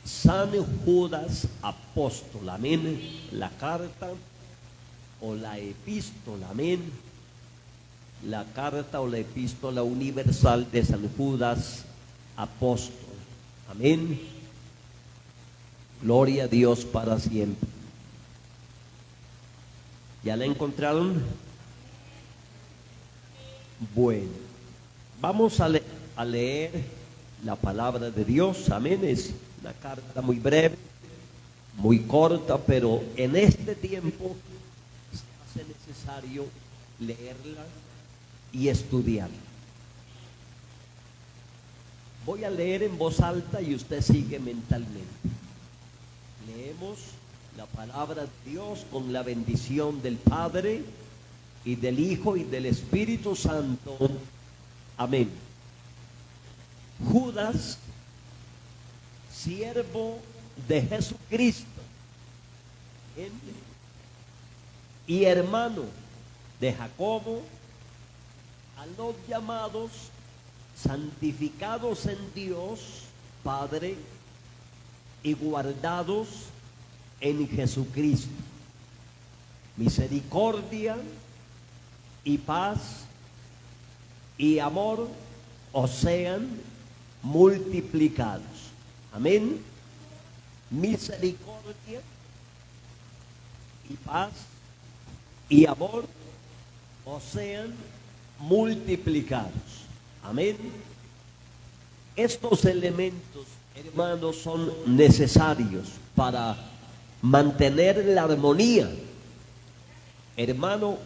San Judas apóstol, amén. La carta o la epístola, amén. La carta o la epístola universal de San Judas apóstol, amén. Gloria a Dios para siempre. ¿Ya la encontraron? Bueno, vamos a leer la palabra de Dios, amén. Es una carta muy breve, muy corta, pero en este tiempo se hace necesario leerla y estudiarla. Voy a leer en voz alta y usted sigue mentalmente. Leemos la palabra de Dios con la bendición del Padre y del Hijo y del Espíritu Santo. Amén. Judas, siervo de Jesucristo y hermano de Jacobo, a los llamados, santificados en Dios Padre y guardados en Jesucristo, misericordia y paz y amor os sean multiplicados. Amén. Misericordia y paz y amor os sean multiplicados. Amén. Estos elementos, hermanos, son necesarios para mantener la armonía, hermano,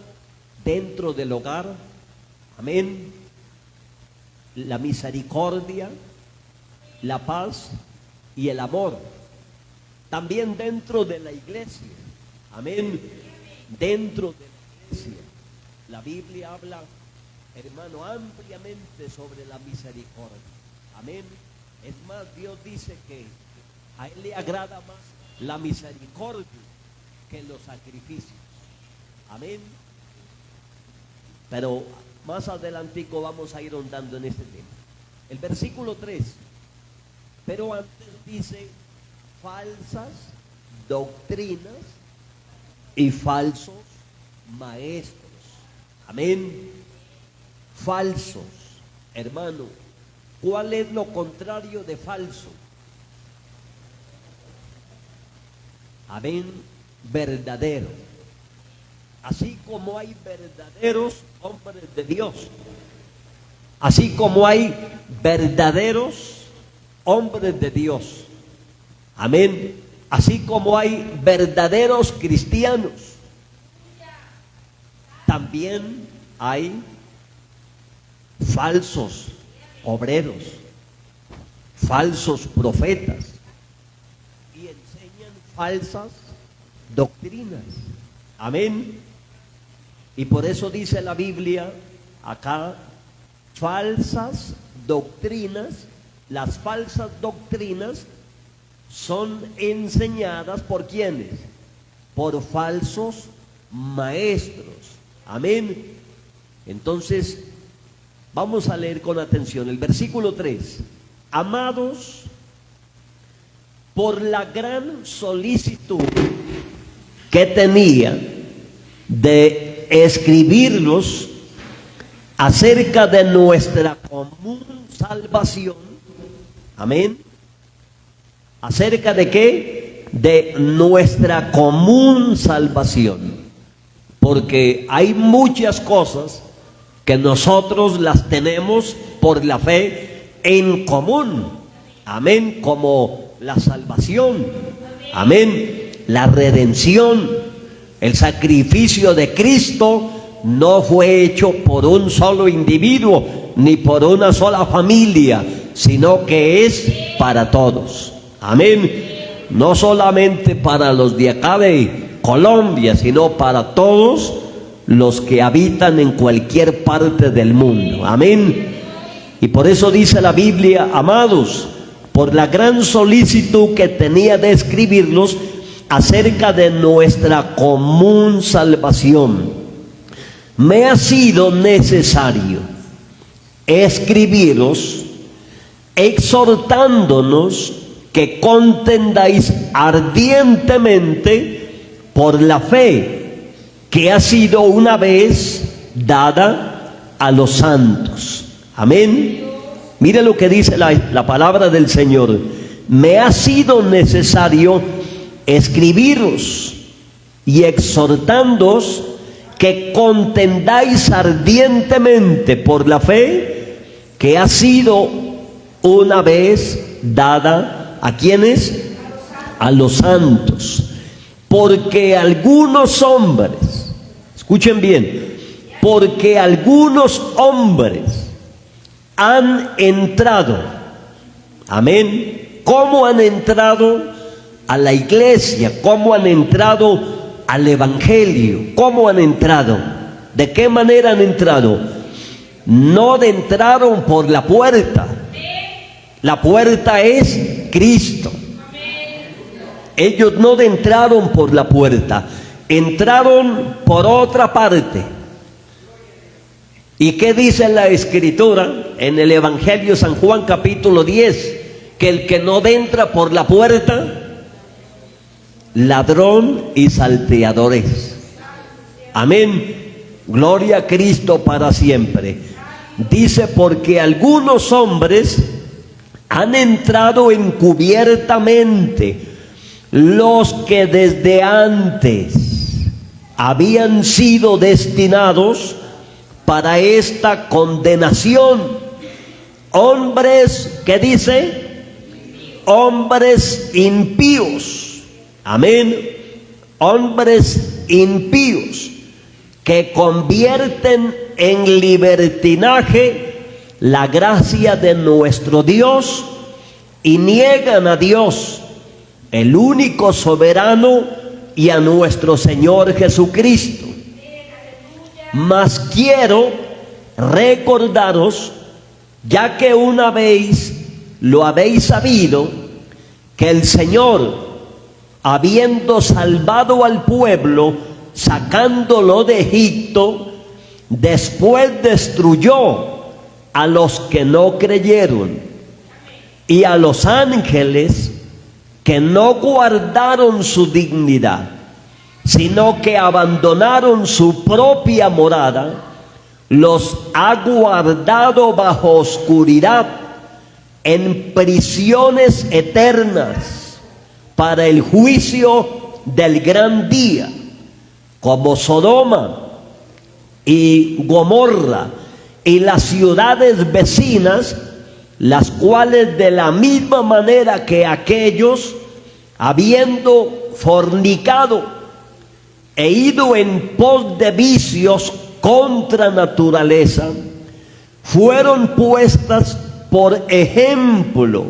dentro del hogar. Amén. La misericordia, la paz y el amor. También dentro de la iglesia. Amén. Dentro de la iglesia. La Biblia habla, hermano, ampliamente sobre la misericordia. Amén. Es más, Dios dice que a Él le agrada más la misericordia que los sacrificios. Amén. Pero más adelantico vamos a ir ahondando en este tema. El versículo 3. Pero antes dice falsas doctrinas y falsos maestros. Amén. Falsos, hermano. ¿Cuál es lo contrario de falso? Amén. Verdadero. Así como hay verdaderos hombres de Dios, así como hay verdaderos hombres de Dios, amén, así como hay verdaderos cristianos, también hay falsos obreros, falsos profetas, y enseñan falsas doctrinas. Amén. Y por eso dice la Biblia acá, falsas doctrinas. Las falsas doctrinas son enseñadas por ¿quiénes? Por falsos maestros. Amén. Entonces, vamos a leer con atención el versículo 3. Amados, por la gran solicitud que tenía de escribirlos acerca de nuestra común salvación. Amén. ¿Acerca de qué? De nuestra común salvación. Porque hay muchas cosas que nosotros las tenemos por la fe en común. Amén. Como la salvación. Amén. La redención. El sacrificio de Cristo no fue hecho por un solo individuo ni por una sola familia, sino que es para todos. Amén. No solamente para los de acá de Colombia, sino para todos los que habitan en cualquier parte del mundo. Amén. Y por eso dice la Biblia, amados, por la gran solicitud que tenía de escribirlos acerca de nuestra común salvación, me ha sido necesario escribiros exhortándonos que contendáis ardientemente por la fe que ha sido una vez dada a los santos. Amén. Mire lo que dice la palabra del Señor. Me ha sido necesario escribiros y exhortándoos que contendáis ardientemente por la fe que ha sido una vez dada ¿a quiénes? A los santos. Porque algunos hombres, escuchen bien, porque algunos hombres han entrado, amén. ¿Cómo han entrado a la iglesia? ¿Cómo han entrado al evangelio? ¿Cómo han entrado? ¿De qué manera han entrado? No entraron por la puerta. La puerta es Cristo. Ellos no entraron por la puerta, entraron por otra parte. ¿Y qué dice la Escritura en el Evangelio de San Juan capítulo 10? Que el que no entra por la puerta, ladrón y salteador es. Amén. Gloria a Cristo para siempre. Dice, porque algunos hombres han entrado encubiertamente, los que desde antes habían sido destinados para esta condenación. Hombres, ¿qué dice? Hombres impíos. Amén. Hombres impíos que convierten en libertinaje la gracia de nuestro Dios y niegan a Dios, el único soberano, y a nuestro Señor Jesucristo. Mas quiero recordaros, ya que una vez lo habéis sabido, que el Señor, habiendo salvado al pueblo, sacándolo de Egipto, después destruyó a los que no creyeron y a los ángeles que no guardaron su dignidad, sino que abandonaron su propia morada, los ha guardado bajo oscuridad en prisiones eternas para el juicio del gran día, como Sodoma y Gomorra y las ciudades vecinas, las cuales de la misma manera que aquellos, habiendo fornicado e ido en pos de vicios contra naturaleza, fueron puestas por ejemplo,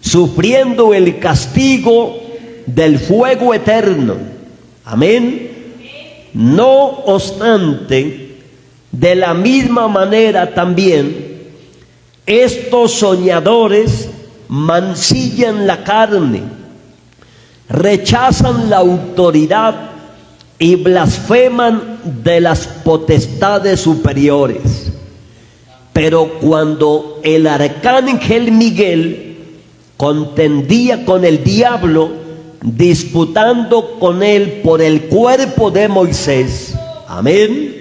sufriendo el castigo del fuego eterno. Amén. No obstante, de la misma manera también, estos soñadores mancillan la carne, rechazan la autoridad y blasfeman de las potestades superiores. Pero cuando el arcángel Miguel contendía con el diablo, disputando con él por el cuerpo de Moisés, amén.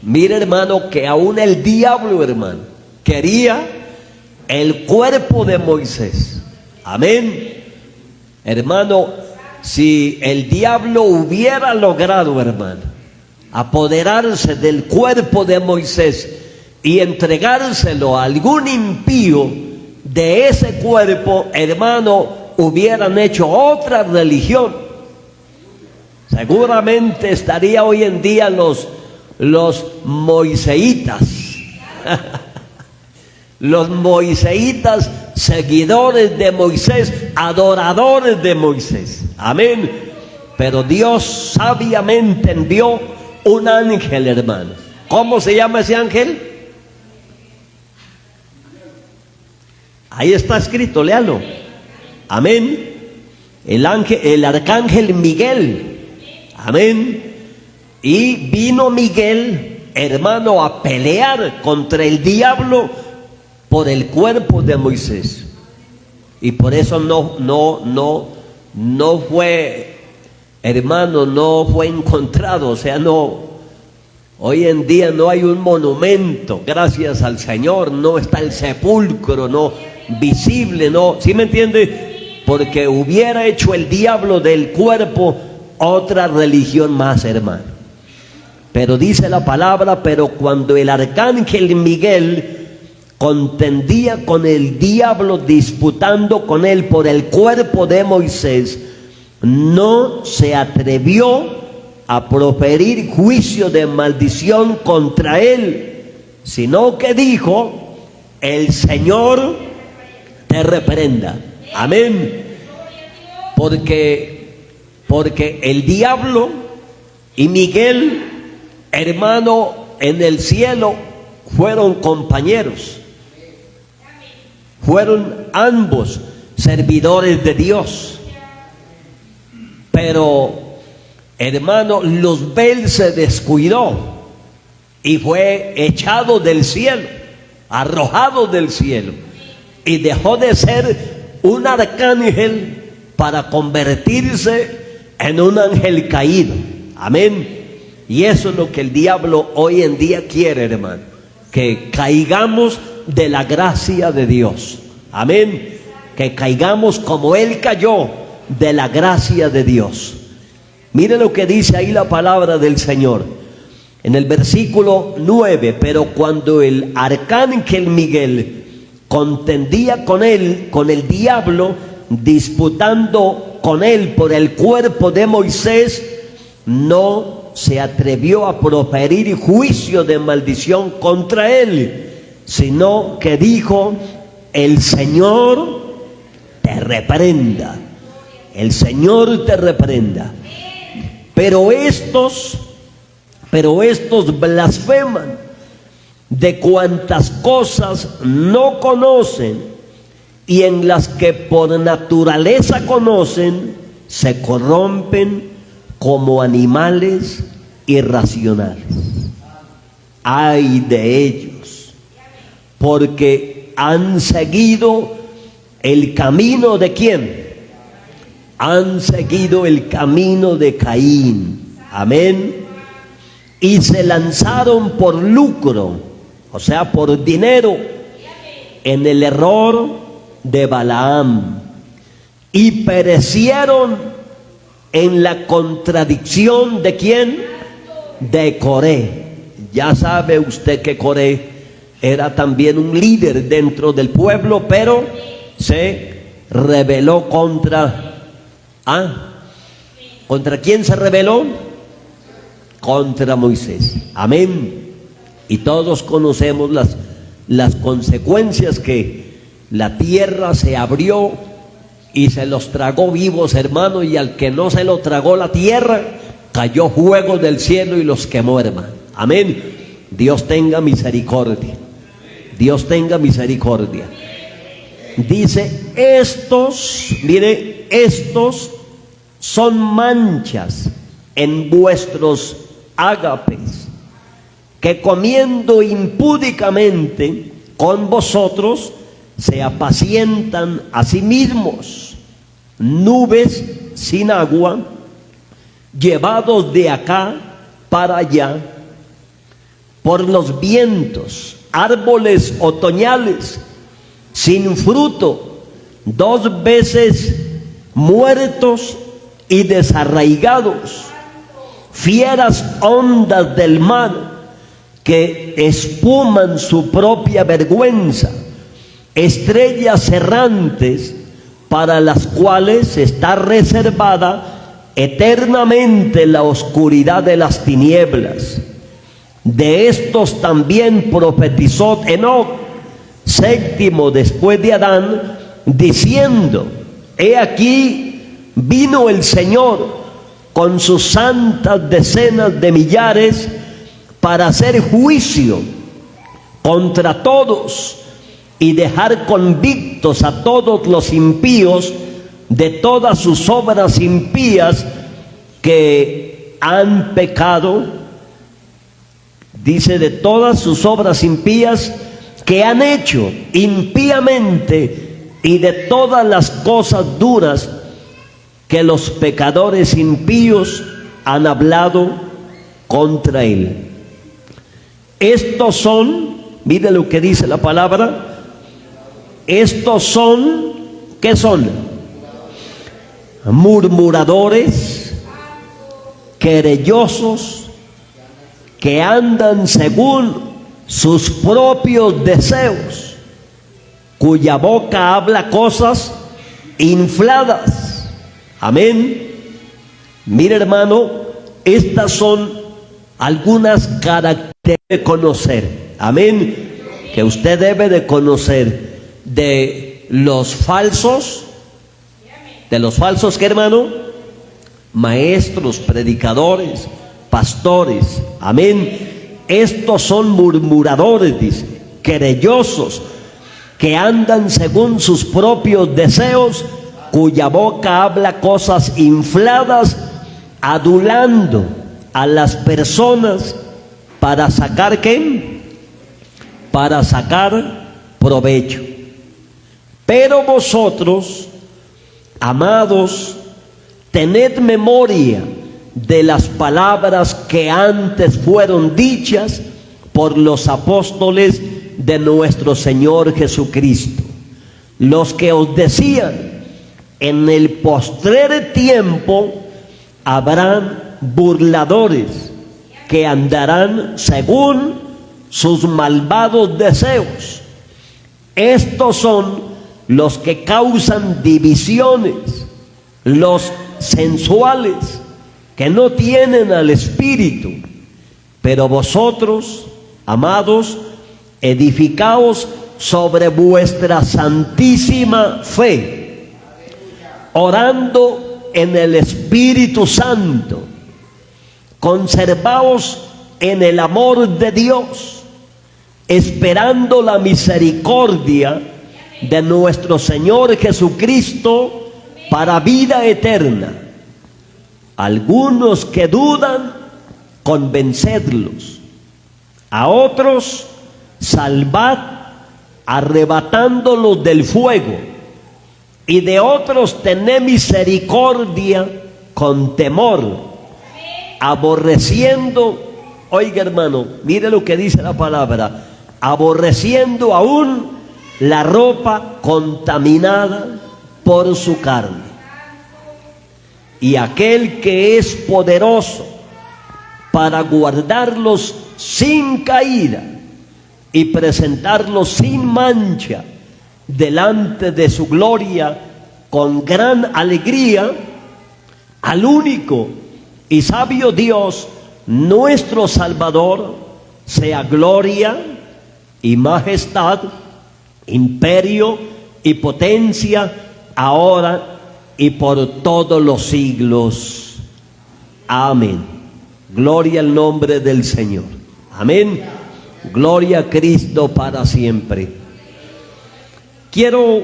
Mire, hermano, que aún el diablo, hermano, quería el cuerpo de Moisés. Amén. Hermano, si el diablo hubiera logrado, hermano, apoderarse del cuerpo de Moisés y entregárselo a algún impío, de ese cuerpo, hermano, hubieran hecho otra religión. Seguramente estaría hoy en día los moiseitas. Los moiseitas, seguidores de Moisés, adoradores de Moisés. Amén. Pero Dios sabiamente envió un ángel, hermano. ¿Cómo se llama ese ángel? Ahí está escrito, léalo. Amén. El arcángel Miguel. Amén. Y vino Miguel, hermano, a pelear contra el diablo por el cuerpo de Moisés. Y por eso no fue, hermano, no fue encontrado. O sea, no, hoy en día no hay un monumento, gracias al Señor, no está el sepulcro, no visible, no, ¿sí me entiende? Porque hubiera hecho el diablo del cuerpo otra religión más, hermano. Pero dice la palabra, pero cuando el arcángel Miguel contendía con el diablo, disputando con él por el cuerpo de Moisés, no se atrevió a proferir juicio de maldición contra él, sino que dijo: el Señor te reprenda. Amén. Porque el diablo y Miguel, hermano, en el cielo fueron compañeros. Fueron ambos servidores de Dios. Pero, hermano, Luzbel se descuidó y fue echado del cielo, arrojado del cielo, y dejó de ser un arcángel para convertirse en un ángel caído. Amén. Y eso es lo que el diablo hoy en día quiere, hermano, que caigamos de la gracia de Dios. Amén. Que caigamos como Él cayó, de la gracia de Dios. Mire lo que dice ahí la palabra del Señor en el versículo 9: pero cuando el arcángel Miguel contendía con él, con el diablo, disputando con él por el cuerpo de Moisés, no se atrevió a proferir juicio de maldición contra él, sino que dijo: el Señor te reprenda, el Señor te reprenda. Pero estos blasfeman de cuantas cosas no conocen, y en las que por naturaleza conocen, se corrompen como animales irracionales. Ay de ellos, porque han seguido el camino de ¿quién? Han seguido el camino de Caín. Amén. Y se lanzaron por lucro, o sea, por dinero, en el error de Balaam, y perecieron en la contradicción de ¿quién? De Coré. Ya sabe usted que Coré era también un líder dentro del pueblo, pero se rebeló ¿contra quién se rebeló? Contra Moisés. Amén. Y todos conocemos las consecuencias, que la tierra se abrió y se los tragó vivos, hermano, y al que no se lo tragó la tierra, cayó fuego del cielo y los quemó, hermano. Amén. Dios tenga misericordia. Dios tenga misericordia. Dice: estos, mire, estos son manchas en vuestros ágapes, que comiendo impúdicamente con vosotros se apacientan a sí mismos, nubes sin agua, llevados de acá para allá por los vientos, árboles otoñales sin fruto, 2 veces muertos y desarraigados, fieras ondas del mar que espuman su propia vergüenza, estrellas errantes para las cuales está reservada eternamente la oscuridad de las tinieblas. De estos también profetizó Enoc, séptimo después de Adán, diciendo: he aquí vino el Señor con sus santas decenas de millares para hacer juicio contra todos y dejar convictos a todos los impíos de todas sus obras impías que han pecado. Dice: de todas sus obras impías que han hecho impíamente y de todas las cosas duras que los pecadores impíos han hablado contra él. Estos son, mire lo que dice la palabra, estos son, ¿qué son? Murmuradores, querellosos, que andan según sus propios deseos, cuya boca habla cosas infladas. Amén. Mire, hermano, estas son algunas características de conocer. Amén. Que usted debe de conocer de los falsos. ¿De los falsos qué, hermano? Maestros, predicadores, pastores. Amén. Estos son murmuradores, dice, querellosos, que andan según sus propios deseos, cuya boca habla cosas infladas, adulando a las personas para sacar ¿qué? Para sacar provecho. Pero vosotros, amados, tened memoria de las palabras que antes fueron dichas por los apóstoles de nuestro Señor Jesucristo, los que os decían: en el postrer tiempo habrán burladores que andarán según sus malvados deseos. Estos son los que causan divisiones, los sensuales, que no tienen al Espíritu. Pero vosotros, amados, edificaos sobre vuestra santísima fe, orando en el Espíritu Santo. Conservaos en el amor de Dios, esperando la misericordia de nuestro Señor Jesucristo para vida eterna. Algunos que dudan, convencedlos. A otros, salvad, arrebatándolos del fuego. Y de otros, tened misericordia con temor, aborreciendo, oiga, hermano, mire lo que dice la palabra, aborreciendo aún la ropa contaminada por su carne. Y aquel que es poderoso para guardarlos sin caída y presentarlos sin mancha delante de su gloria con gran alegría, al único y sabio Dios, nuestro Salvador, sea gloria y majestad, imperio y potencia, ahora y por todos los siglos. Amén. Gloria al nombre del Señor. Amén. Gloria a Cristo para siempre. Quiero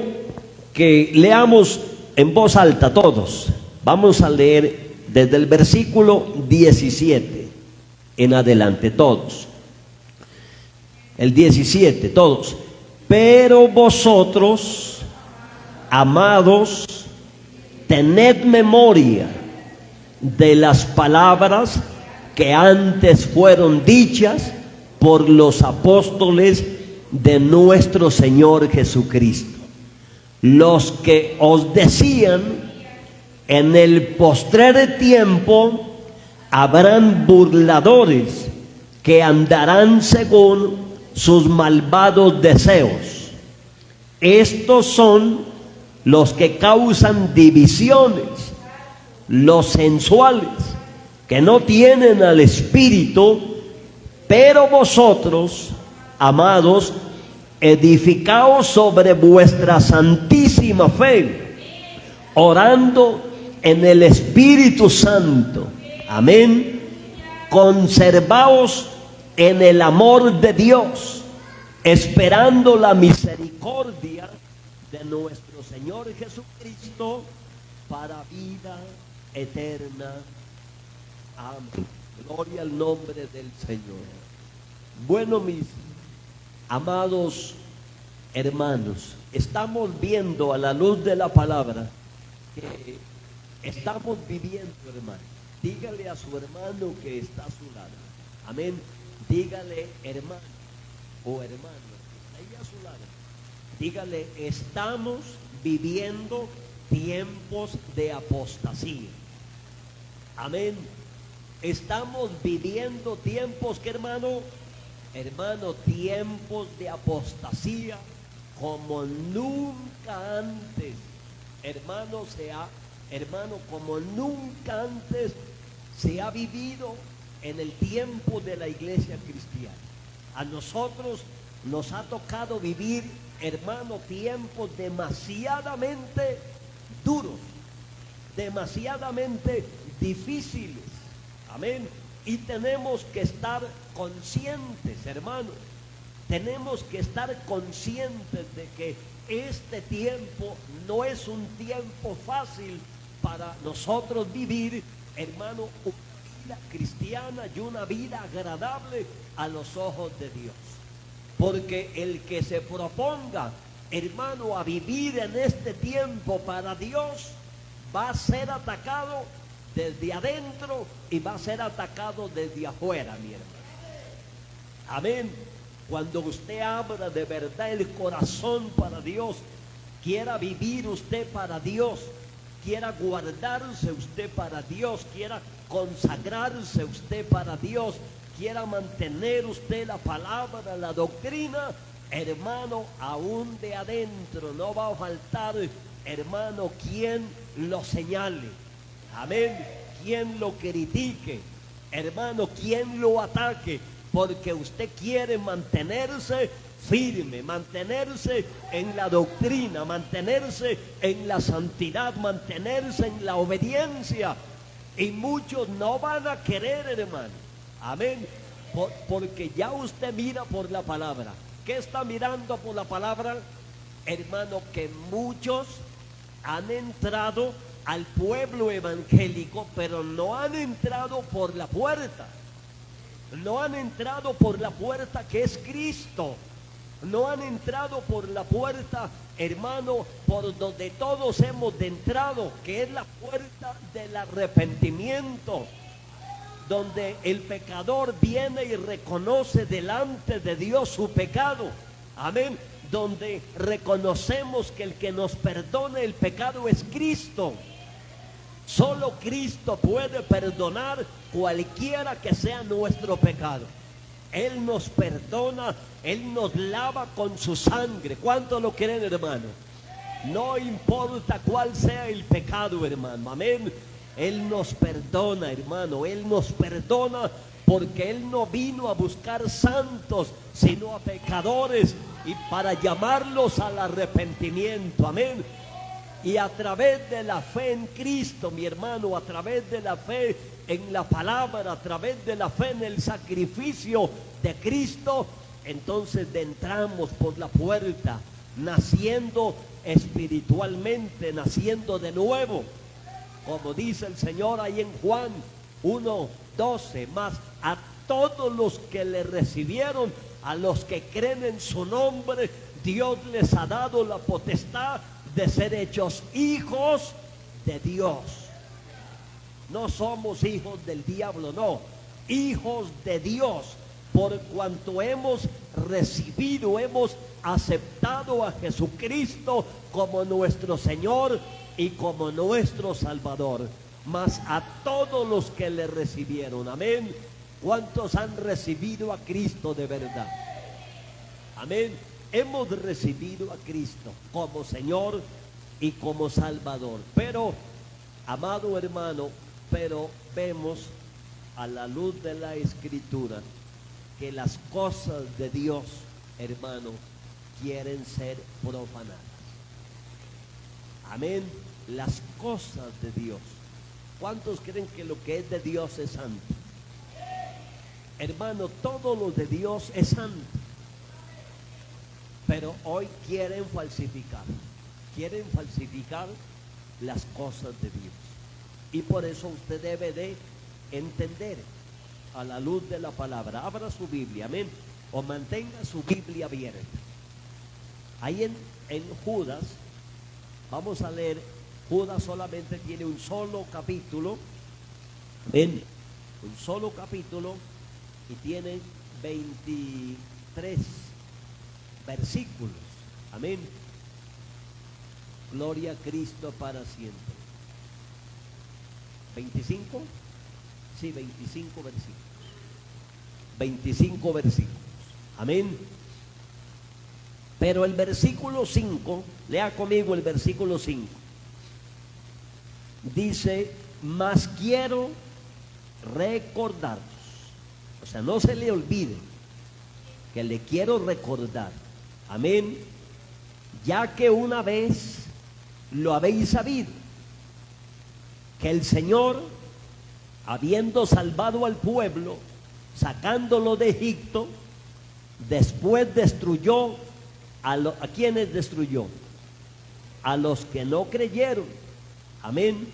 que leamos en voz alta todos. Vamos a leer desde el versículo 17 en adelante, todos. El 17, todos. Pero vosotros, amados, tened memoria de las palabras que antes fueron dichas por los apóstoles de nuestro Señor Jesucristo, los que os decían: en el postrer tiempo habrán burladores que andarán según sus malvados deseos. Estos son los que causan divisiones, los sensuales, que no tienen al Espíritu. Pero vosotros, amados, edificaos sobre vuestra santísima fe, orando en el Espíritu Santo. Amén. Conservaos en el amor de Dios, esperando la misericordia de nuestro Señor Jesucristo para vida eterna. Amén. Gloria al nombre del Señor. Bueno, mis amados Hermanos, estamos viendo a la luz de la palabra que estamos viviendo, hermano. Dígale a su hermano que está a su lado. Amén. Dígale, hermano o hermano que está ahí a su lado. Dígale, estamos viviendo tiempos de apostasía. Amén. Estamos viviendo tiempos que, hermano, tiempos de apostasía como nunca antes. Hermano, como nunca antes se ha vivido en el tiempo de la iglesia cristiana. A nosotros nos ha tocado vivir, hermano, tiempos demasiadamente duros, demasiadamente difíciles. Amén. Y tenemos que estar conscientes, hermanos. Tenemos que estar conscientes de que este tiempo no es un tiempo fácil para nosotros vivir, hermano, una vida cristiana y una vida agradable a los ojos de Dios. Porque el que se proponga, hermano, a vivir en este tiempo para Dios, va a ser atacado desde adentro y va a ser atacado desde afuera, mi hermano. Amén. Cuando usted abra de verdad el corazón para Dios, quiera vivir usted para Dios, quiera guardarse usted para Dios, quiera consagrarse usted para Dios, quiera mantener usted la palabra, la doctrina, hermano, aún de adentro no va a faltar, hermano, quien lo señale. Amén. Quien lo critique, hermano, quien lo ataque, porque usted quiere mantenerse firme, mantenerse en la doctrina, mantenerse en la santidad, mantenerse en la obediencia. Y muchos no van a querer, hermano. Amén. Porque ya usted mira por la palabra. ¿Qué está mirando por la palabra? Hermano, que muchos han entrado al pueblo evangélico, pero no han entrado por la puerta. No han entrado por la puerta que es Cristo. No han entrado por la puerta, hermano, por donde todos hemos de entrado, que es la puerta del arrepentimiento, donde el pecador viene y reconoce delante de Dios su pecado. Amén. Donde reconocemos que el que nos perdona el pecado es Cristo. Solo Cristo puede perdonar cualquiera que sea nuestro pecado. Él nos perdona, Él nos lava con su sangre. ¿Cuánto lo creen, hermano? No importa cuál sea el pecado, hermano. Amén. Él nos perdona, hermano. Él nos perdona porque Él no vino a buscar santos, sino a pecadores, y para llamarlos al arrepentimiento. Amén. Y a través de la fe en Cristo, mi hermano, a través de la fe en la palabra, a través de la fe en el sacrificio de Cristo, entonces entramos por la puerta, naciendo espiritualmente, naciendo de nuevo. Como dice el Señor ahí en Juan 1:12, más a todos los que le recibieron, a los que creen en su nombre, Dios les ha dado la potestad de ser hechos hijos de Dios. No somos hijos del diablo, no, hijos de Dios, por cuanto hemos recibido, hemos aceptado a Jesucristo como nuestro Señor y como nuestro Salvador. Mas a todos los que le recibieron, amén. ¿Cuántos han recibido a Cristo de verdad? Amén. Hemos recibido a Cristo como Señor y como Salvador. Pero, amado hermano, pero vemos a la luz de la Escritura que las cosas de Dios, hermano, quieren ser profanadas. Amén. Las cosas de Dios. ¿Cuántos creen que lo que es de Dios es santo? Hermano, todo lo de Dios es santo. Pero hoy quieren falsificar las cosas de Dios. Y por eso usted debe de entender a la luz de la palabra. Abra su Biblia, amén, o mantenga su Biblia abierta. Ahí en Judas, vamos a leer, Judas solamente tiene un solo capítulo, ven, un solo capítulo y tiene 23 versículos. Amén. Gloria a Cristo para siempre. 25, sí, 25 versículos. 25 versículos. Amén. Pero el versículo 5, lea conmigo el versículo 5. Dice, mas quiero recordaros. O sea, no se le olvide que le quiero recordar. Amén. Ya que una vez lo habéis sabido, que el Señor, habiendo salvado al pueblo, sacándolo de Egipto, después destruyó ¿a quiénes destruyó? A los que no creyeron. Amén.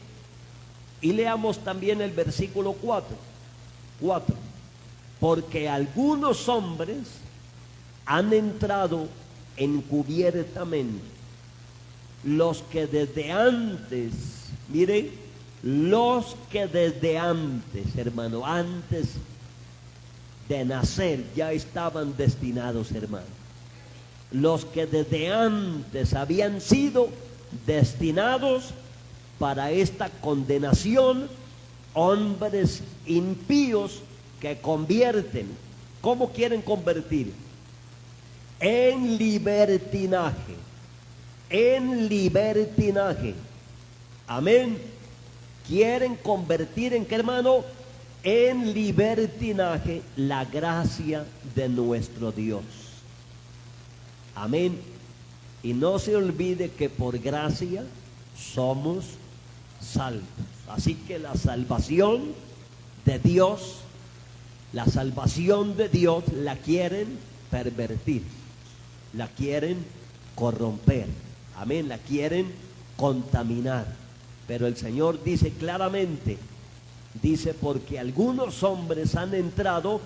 Y leamos también el versículo 4. Porque algunos hombres han entrado encubiertamente, los que desde antes, mire, los que desde antes, hermano, antes de nacer ya estaban destinados, hermano. Los que desde antes habían sido destinados para esta condenación, hombres impíos que convierten. ¿Cómo quieren convertir? En libertinaje. En libertinaje. Amén. Quieren convertir en qué, hermano? En libertinaje la gracia de nuestro Dios. Amén. Y no se olvide que por gracia somos salvos. Así que la salvación de Dios, la salvación de Dios la quieren pervertir, la quieren corromper. Amén. La quieren contaminar. Pero el Señor dice claramente, dice, porque algunos hombres han entrado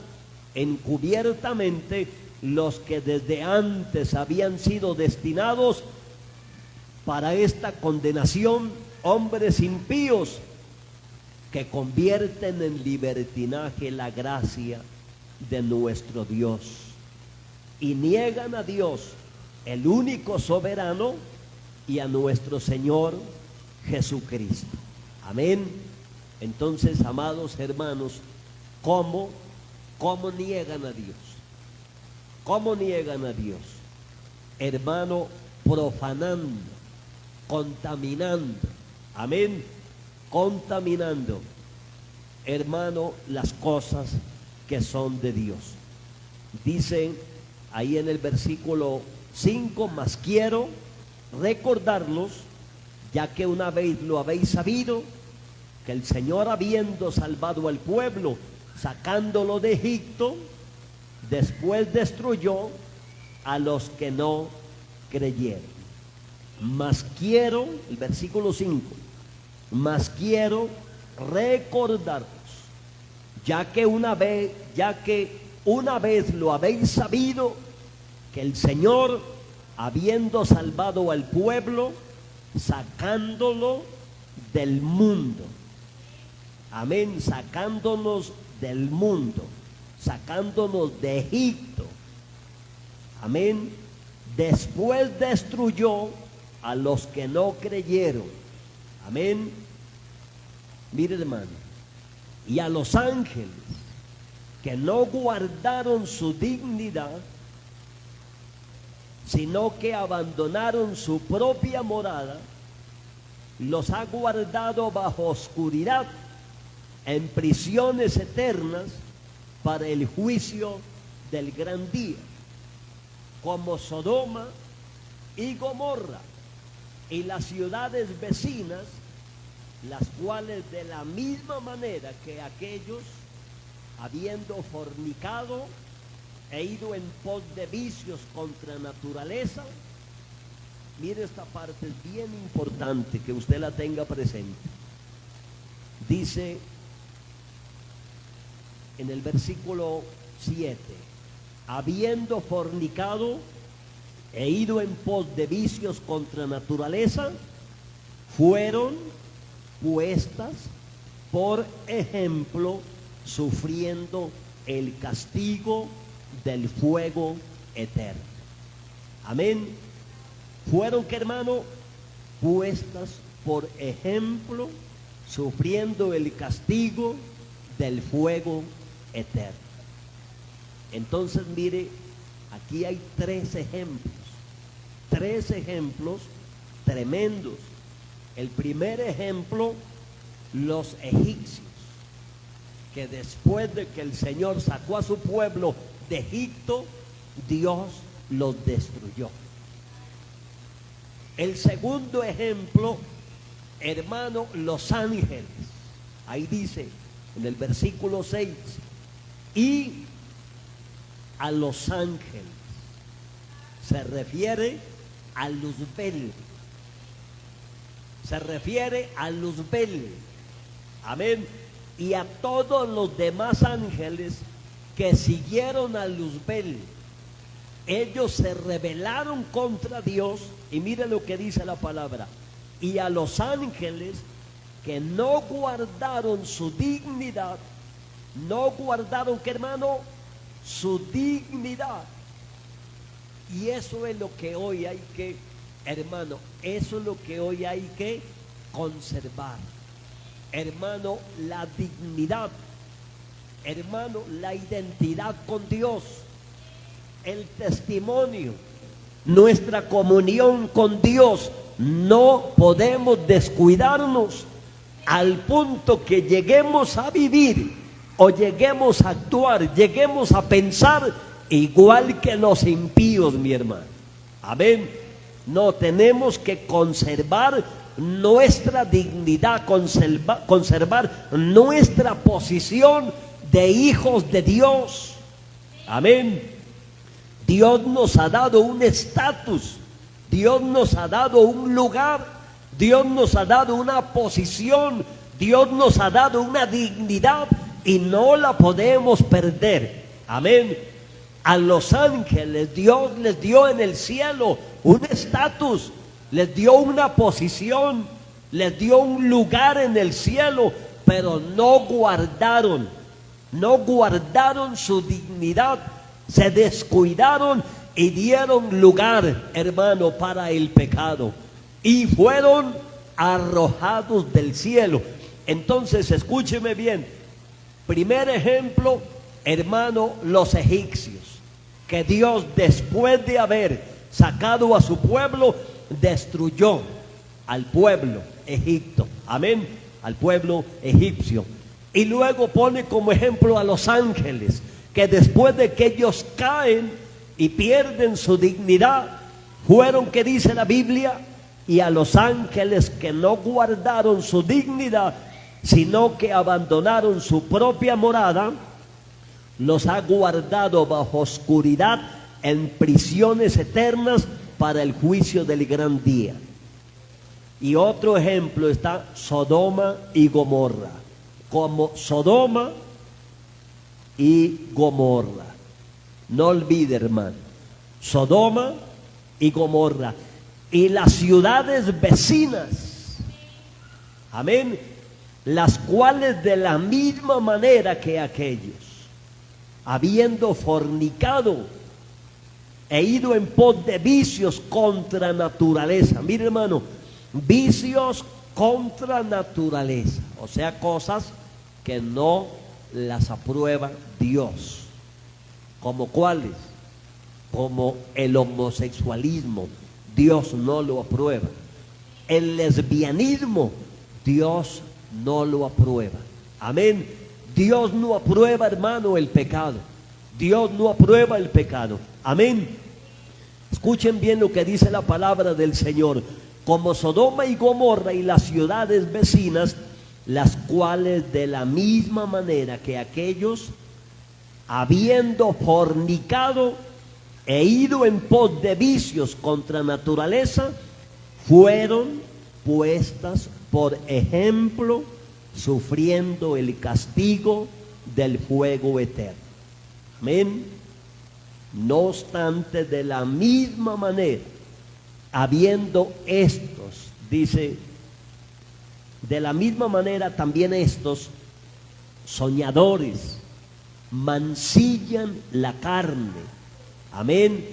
encubiertamente, los que desde antes habían sido destinados para esta condenación, hombres impíos que convierten en libertinaje la gracia de nuestro Dios y niegan a Dios, el único soberano, y a nuestro Señor Jesucristo. Amén. Entonces, amados hermanos, ¿cómo niegan a Dios? ¿Cómo niegan a Dios? Hermano, profanando, contaminando. Amén. Contaminando, hermano, las cosas que son de Dios. Dice ahí en el versículo 5, mas quiero recordarlos, ya que una vez lo habéis sabido, que el Señor, habiendo salvado al pueblo, sacándolo de Egipto, después destruyó a los que no creyeron. Mas quiero, el versículo 5, mas quiero recordaros, ya que una vez lo habéis sabido, que el Señor, habiendo salvado al pueblo, sacándolo del mundo. Amén. Sacándonos del mundo, sacándonos de Egipto. Amén. Después destruyó a los que no creyeron. Amén. Mire, hermano, y a los ángeles que no guardaron su dignidad, sino que abandonaron su propia morada, los ha guardado bajo oscuridad en prisiones eternas para el juicio del gran día, como Sodoma y Gomorra y las ciudades vecinas, las cuales de la misma manera que aquellos, habiendo fornicado e ido en pos de vicios contra naturaleza. Mire, esta parte es bien importante que usted la tenga presente. Dice en el versículo 7, habiendo fornicado e ido en pos de vicios contra naturaleza, fueron puestas por ejemplo, sufriendo el castigo del fuego eterno. Amén. Fueron, que hermano, puestas por ejemplo, sufriendo el castigo del fuego eterno. Entonces, mire, aquí hay tres ejemplos tremendos. El primer ejemplo, los egipcios, que después de que el Señor sacó a su pueblo de Egipto, Dios los destruyó. El segundo ejemplo, hermano, los ángeles. Ahí dice en el versículo 6, y a los ángeles, se refiere a Luzbel, se refiere a Luzbel, amén, y a todos los demás ángeles que siguieron a Luzbel. Ellos se rebelaron contra Dios, y mire lo que dice la palabra, y a los ángeles que no guardaron su dignidad, no guardaron, ¿qué, hermano? Su dignidad. Y eso es lo que hoy hay que, hermano, eso es lo que hoy hay que conservar. Hermano, la dignidad, hermano, la identidad con Dios, el testimonio, nuestra comunión con Dios. No podemos descuidarnos al punto que lleguemos a vivir o lleguemos a actuar, lleguemos a pensar igual que los impíos, mi hermano. Amén. No, tenemos que conservar nuestra dignidad, conservar nuestra posición de hijos de Dios. Amén. Dios nos ha dado un estatus, Dios nos ha dado un lugar, Dios nos ha dado una posición, Dios nos ha dado una dignidad y no la podemos perder. Amén. A los ángeles Dios les dio en el cielo un estatus, les dio una posición, les dio un lugar en el cielo, pero no guardaron su dignidad, se descuidaron y dieron lugar, hermano, para el pecado, y fueron arrojados del cielo. Entonces, escúcheme bien. Primer ejemplo, hermano, los egipcios, que Dios, después de haber sacado a su pueblo, destruyó al pueblo Egipto, amén, al pueblo egipcio. Y luego pone como ejemplo a los ángeles, que después de que ellos caen y pierden su dignidad, fueron, que dice la Biblia, y a los ángeles que no guardaron su dignidad, sino que abandonaron su propia morada, los ha guardado bajo oscuridad en prisiones eternas para el juicio del gran día. Y otro ejemplo está Sodoma y Gomorra, como Sodoma y Gomorra. No olvide, hermano, Sodoma y Gomorra y las ciudades vecinas, amén, las cuales de la misma manera que aquellos, habiendo fornicado e ido en pos de vicios contra naturaleza. Mire, hermano, vicios contra naturaleza, o sea, cosas que no las aprueba Dios. ¿Como cuáles? Como el homosexualismo, Dios no lo aprueba. El lesbianismo, Dios no lo aprueba. Amén. Dios no aprueba, hermano, el pecado. Dios no aprueba el pecado. Amén. Escuchen bien lo que dice la palabra del Señor. Como Sodoma y Gomorra y las ciudades vecinas, las cuales de la misma manera que aquellos, habiendo fornicado e ido en pos de vicios contra naturaleza, fueron puestas por ejemplo, sufriendo el castigo del fuego eterno. Amén. No obstante, de la misma manera, habiendo estos, dice, de la misma manera también estos soñadores mancillan la carne, amén,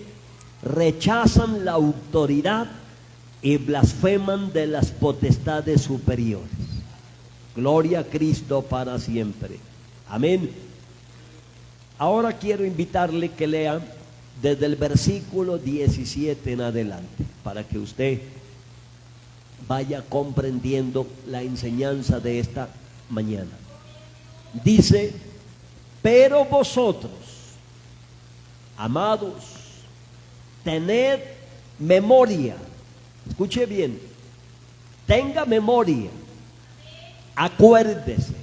rechazan la autoridad y blasfeman de las potestades superiores. Gloria a Cristo para siempre, amén. Ahora quiero invitarle que lea desde el versículo 17 en adelante, para que usted vaya comprendiendo la enseñanza de esta mañana. Dice: pero vosotros, amados, tened memoria. Escuche bien, tenga memoria, acuérdese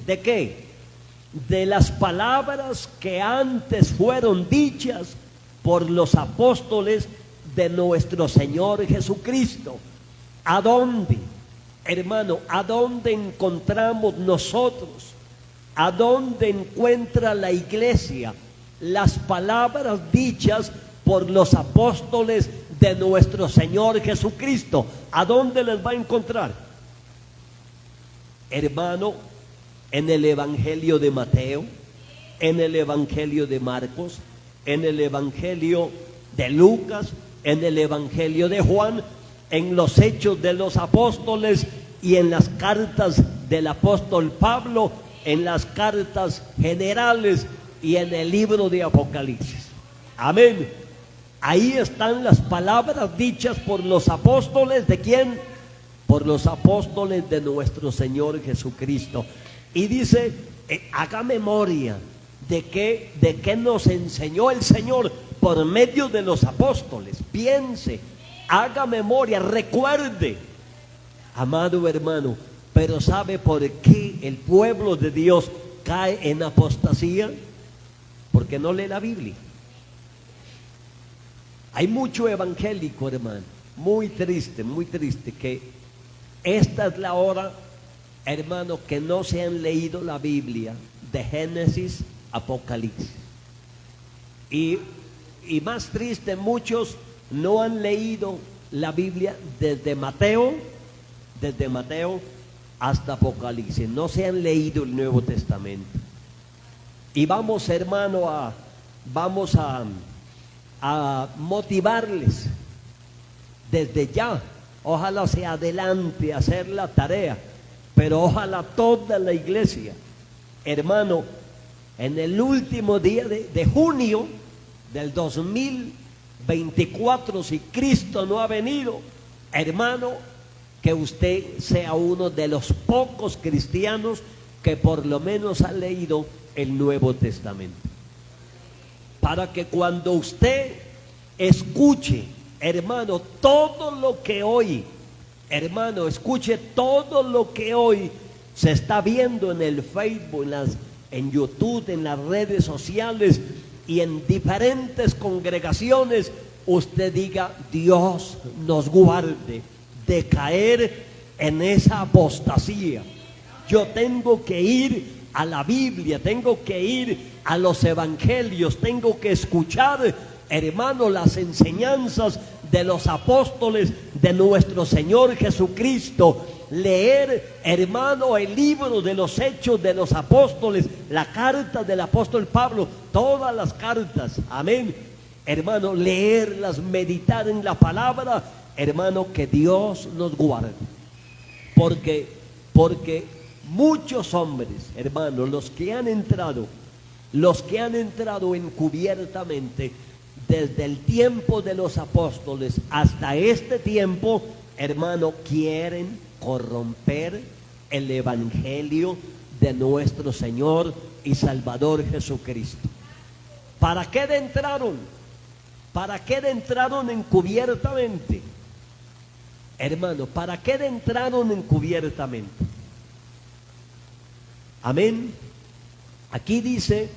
¿de qué? De las palabras que antes fueron dichas por los apóstoles de nuestro Señor Jesucristo. ¿A dónde, hermano? ¿A dónde encontramos nosotros? ¿A dónde encuentra la iglesia las palabras dichas por los apóstoles de nuestro Señor Jesucristo? ¿A dónde les va a encontrar? Hermano, en el Evangelio de Mateo, en el Evangelio de Marcos, en el Evangelio de Lucas, en el Evangelio de Juan, en los Hechos de los Apóstoles y en las cartas del apóstol Pablo, en las cartas generales y en el libro de Apocalipsis. Amén. Ahí están las palabras dichas por los apóstoles. ¿De quién? Por los apóstoles de nuestro Señor Jesucristo. Y dice, haga memoria de qué nos enseñó el Señor por medio de los apóstoles. Piense, haga memoria, recuerde, amado hermano. Pero ¿sabe por qué el pueblo de Dios cae en apostasía? Porque no lee la Biblia. Hay mucho evangélico, hermano, muy triste, que esta es la hora, hermano, que no se han leído la Biblia de Génesis, Apocalipsis. Y más triste, muchos no han leído la Biblia desde Mateo hasta Apocalipsis. No se han leído el Nuevo Testamento. Y vamos, hermano, a motivarles desde ya. Ojalá se adelante a hacer la tarea, pero ojalá toda la iglesia, hermano, en el último día de junio del 2024, si Cristo no ha venido, hermano, que usted sea uno de los pocos cristianos que por lo menos ha leído el Nuevo Testamento, para que cuando usted escuche, hermano, todo lo que hoy, hermano, escuche todo lo que hoy se está viendo en el Facebook, en YouTube, en las redes sociales y en diferentes congregaciones, usted diga: Dios nos guarde de caer en esa apostasía. Yo tengo que ir a la Biblia, tengo que ir a los evangelios, tengo que escuchar, hermano, las enseñanzas de los apóstoles de nuestro Señor Jesucristo, leer, hermano, el libro de los Hechos de los Apóstoles, la carta del apóstol Pablo, todas las cartas, amén, hermano, leerlas, meditar en la palabra, hermano, que Dios nos guarde, porque muchos hombres, hermanos, los que han entrado encubiertamente desde el tiempo de los apóstoles hasta este tiempo, hermano, quieren corromper el evangelio de nuestro Señor y Salvador Jesucristo. ¿Para qué entraron? ¿Para qué entraron encubiertamente? Hermano, ¿para qué entraron encubiertamente? Amén. Aquí dice,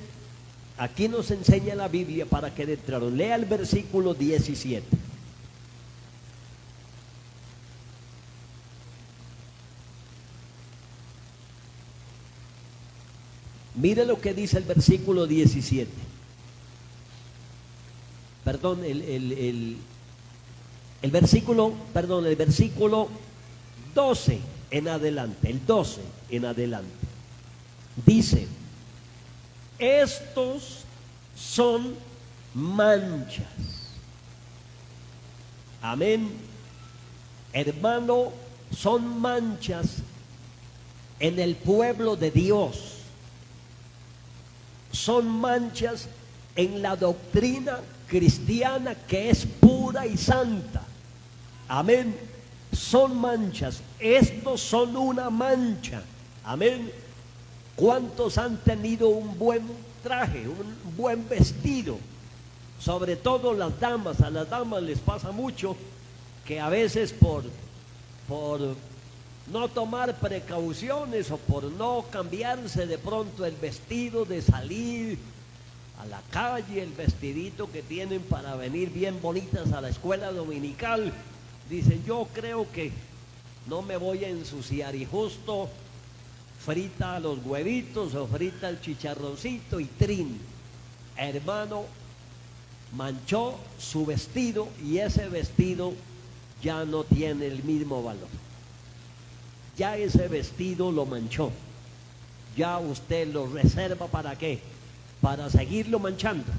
aquí nos enseña la Biblia para qué entraron. Lea el versículo 17. Mire lo que dice el versículo 17. perdón, el versículo, perdón, el versículo 12 en adelante, el 12 en adelante, dice: estos son manchas. Amén. Hermano, son manchas en el pueblo de Dios. Son manchas en la doctrina cristiana que es pura y santa. Amén. Son manchas. Estos son una mancha. Amén. ¿Cuántos han tenido un buen traje, un buen vestido? Sobre todo las damas. A las damas les pasa mucho que a veces por no tomar precauciones o por no cambiarse de pronto el vestido de salir a la calle, el vestidito que tienen para venir bien bonitas a la escuela dominical, dicen: yo creo que no me voy a ensuciar, y justo frita los huevitos o frita el chicharroncito y trin, hermano, manchó su vestido, y ese vestido ya no tiene el mismo valor. Ya ese vestido lo manchó. Ya usted lo reserva ¿para qué? Para seguirlo manchando,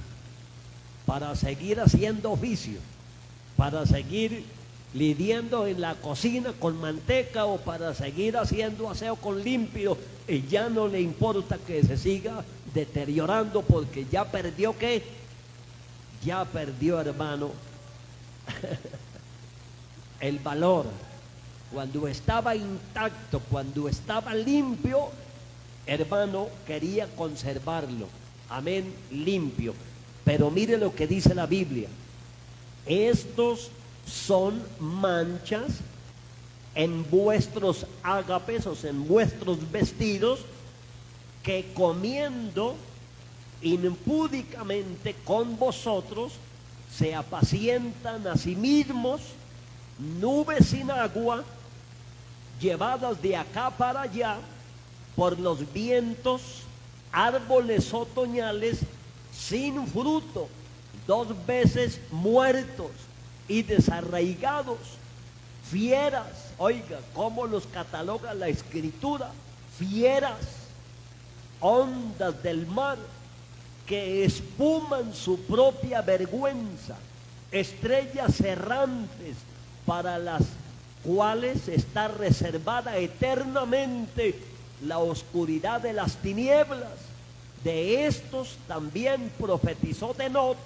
para seguir haciendo oficio, para seguir lidiando en la cocina con manteca, o para seguir haciendo aseo con limpio, y ya no le importa que se siga deteriorando, porque ya perdió ¿qué? Ya perdió, hermano, el valor. Cuando estaba intacto, cuando estaba limpio, hermano, quería conservarlo. Amén, limpio. Pero mire lo que dice la Biblia: estos son manchas en vuestros ágapes, o sea, en vuestros vestidos, que comiendo impúdicamente con vosotros se apacientan a sí mismos, nubes sin agua, llevadas de acá para allá por los vientos, árboles otoñales sin fruto, 2 veces muertos y desarraigados, fieras. Oiga, cómo los cataloga la Escritura: fieras, ondas del mar que espuman su propia vergüenza, estrellas errantes para las cuales está reservada eternamente la oscuridad de las tinieblas. De estos también profetizó Enoc,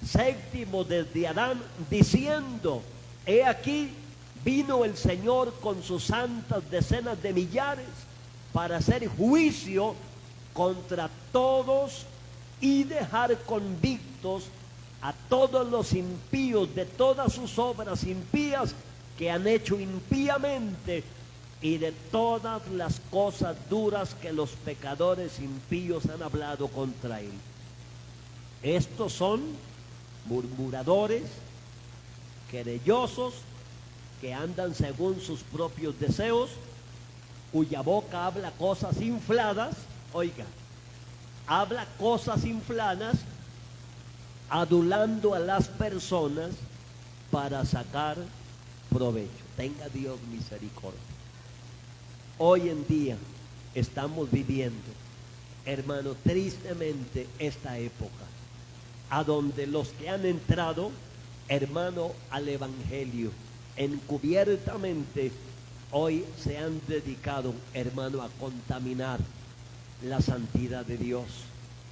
séptimo desde Adán, diciendo: he aquí, vino el Señor con sus santas decenas de millares para hacer juicio contra todos y dejar convictos a todos los impíos de todas sus obras impías que han hecho impíamente, y de todas las cosas duras que los pecadores impíos han hablado contra él. Estos son murmuradores, querellosos, que andan según sus propios deseos, cuya boca habla cosas infladas. Oiga, habla cosas infladas, adulando a las personas para sacar provecho. Tenga Dios misericordia. Hoy en día estamos viviendo, hermano, tristemente esta época, a donde los que han entrado, hermano, al Evangelio encubiertamente, hoy se han dedicado, hermano, a contaminar la santidad de Dios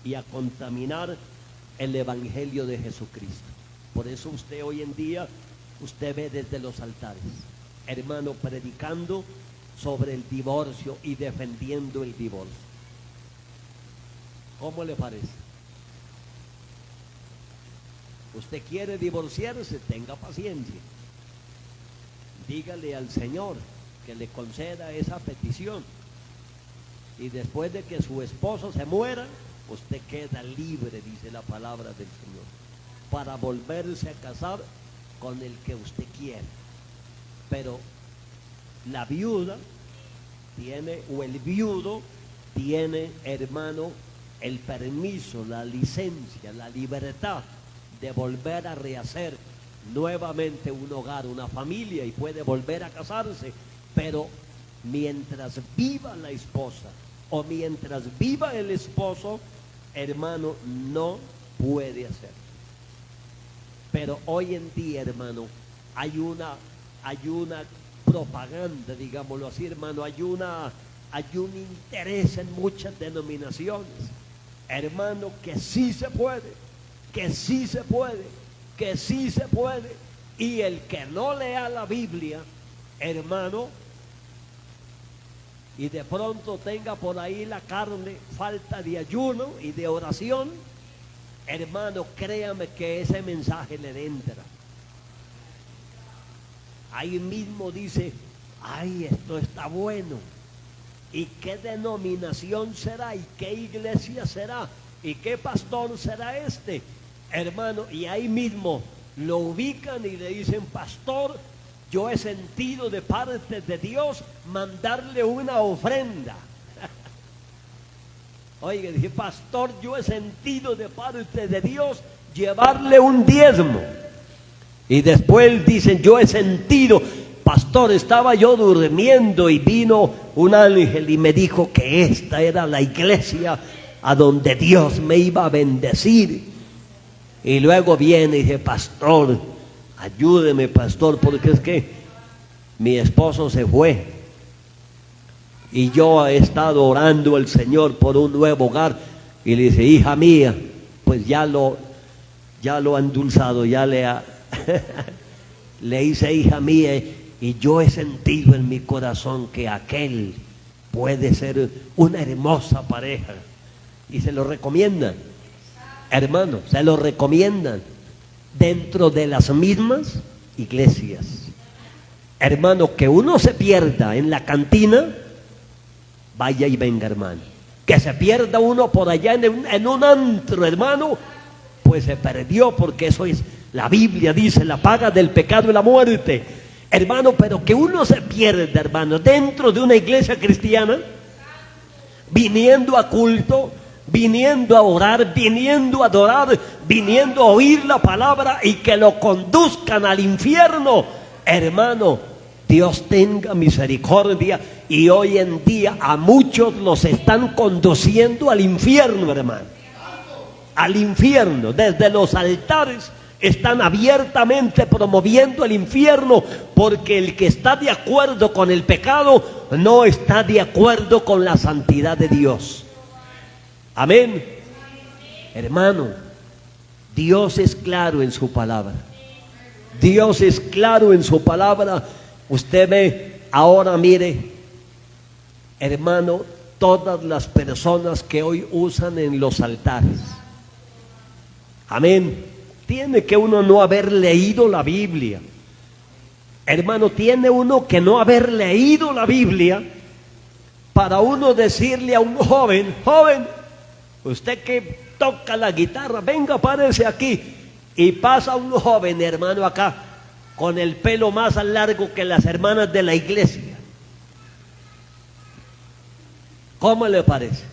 y a contaminar el Evangelio de Jesucristo. Por eso usted hoy en día, usted ve desde los altares, hermano, predicando sobre el divorcio y defendiendo el divorcio. ¿Cómo le parece? Usted quiere divorciarse, tenga paciencia. Dígale al Señor que le conceda esa petición. Y después de que su esposo se muera, usted queda libre, dice la palabra del Señor, para volverse a casar con el que usted quiere. Pero la viuda tiene, o el viudo tiene, hermano, el permiso, la licencia, la libertad de volver a rehacer nuevamente un hogar, una familia, y puede volver a casarse, pero mientras viva la esposa o mientras viva el esposo, hermano, no puede hacer. Pero hoy en día, hermano, hay una propaganda, digámoslo así, hermano, hay un interés en muchas denominaciones, hermano, que sí se puede, que sí se puede, que sí se puede. Y el que no lea la Biblia, hermano, y de pronto tenga por ahí la carne, falta de ayuno y de oración, hermano, créame que ese mensaje le entra. Ahí mismo dice, ay, esto está bueno. ¿Y qué denominación será? ¿Y qué iglesia será? ¿Y qué pastor será este? Hermano, y ahí mismo lo ubican y le dicen, pastor, yo he sentido de parte de Dios mandarle una ofrenda. Oiga, dije, pastor, yo he sentido de parte de Dios llevarle un diezmo. Y después dicen, yo he sentido, pastor, estaba yo durmiendo y vino un ángel y me dijo que esta era la iglesia a donde Dios me iba a bendecir. Y luego viene y dice, pastor, ayúdeme, pastor, porque es que mi esposo se fue y yo he estado orando al Señor por un nuevo hogar. Y le dice, hija mía, pues ya lo ha endulzado, ya le hice hija mía, y yo he sentido en mi corazón que aquel puede ser una hermosa pareja. Y se lo recomiendan, hermano, se lo recomiendan dentro de las mismas iglesias. Hermano, que uno se pierda en la cantina, vaya y venga, hermano. Que se pierda uno por allá en un antro, hermano, pues se perdió, porque eso es, la Biblia dice, la paga del pecado y la muerte. Hermano, pero que uno se pierda, hermano, dentro de una iglesia cristiana, viniendo a culto, viniendo a orar, viniendo a adorar, viniendo a oír la palabra, y que lo conduzcan al infierno. Hermano, Dios tenga misericordia, y hoy en día a muchos los están conduciendo al infierno, hermano. Al infierno, desde los altares están abiertamente promoviendo el infierno, porque el que está de acuerdo con el pecado no está de acuerdo con la santidad de Dios. Amén. Hermano, Dios es claro en su palabra. Dios es claro en su palabra. Usted ve ahora, mire, hermano, todas las personas que hoy usan en los altares. Amén. Tiene que uno no haber leído la Biblia. Hermano, tiene uno que no haber leído la Biblia para uno decirle a un joven, usted que toca la guitarra, venga, párese aquí. Y pasa un joven, hermano, acá, con el pelo más largo que las hermanas de la iglesia. ¿Cómo le parece?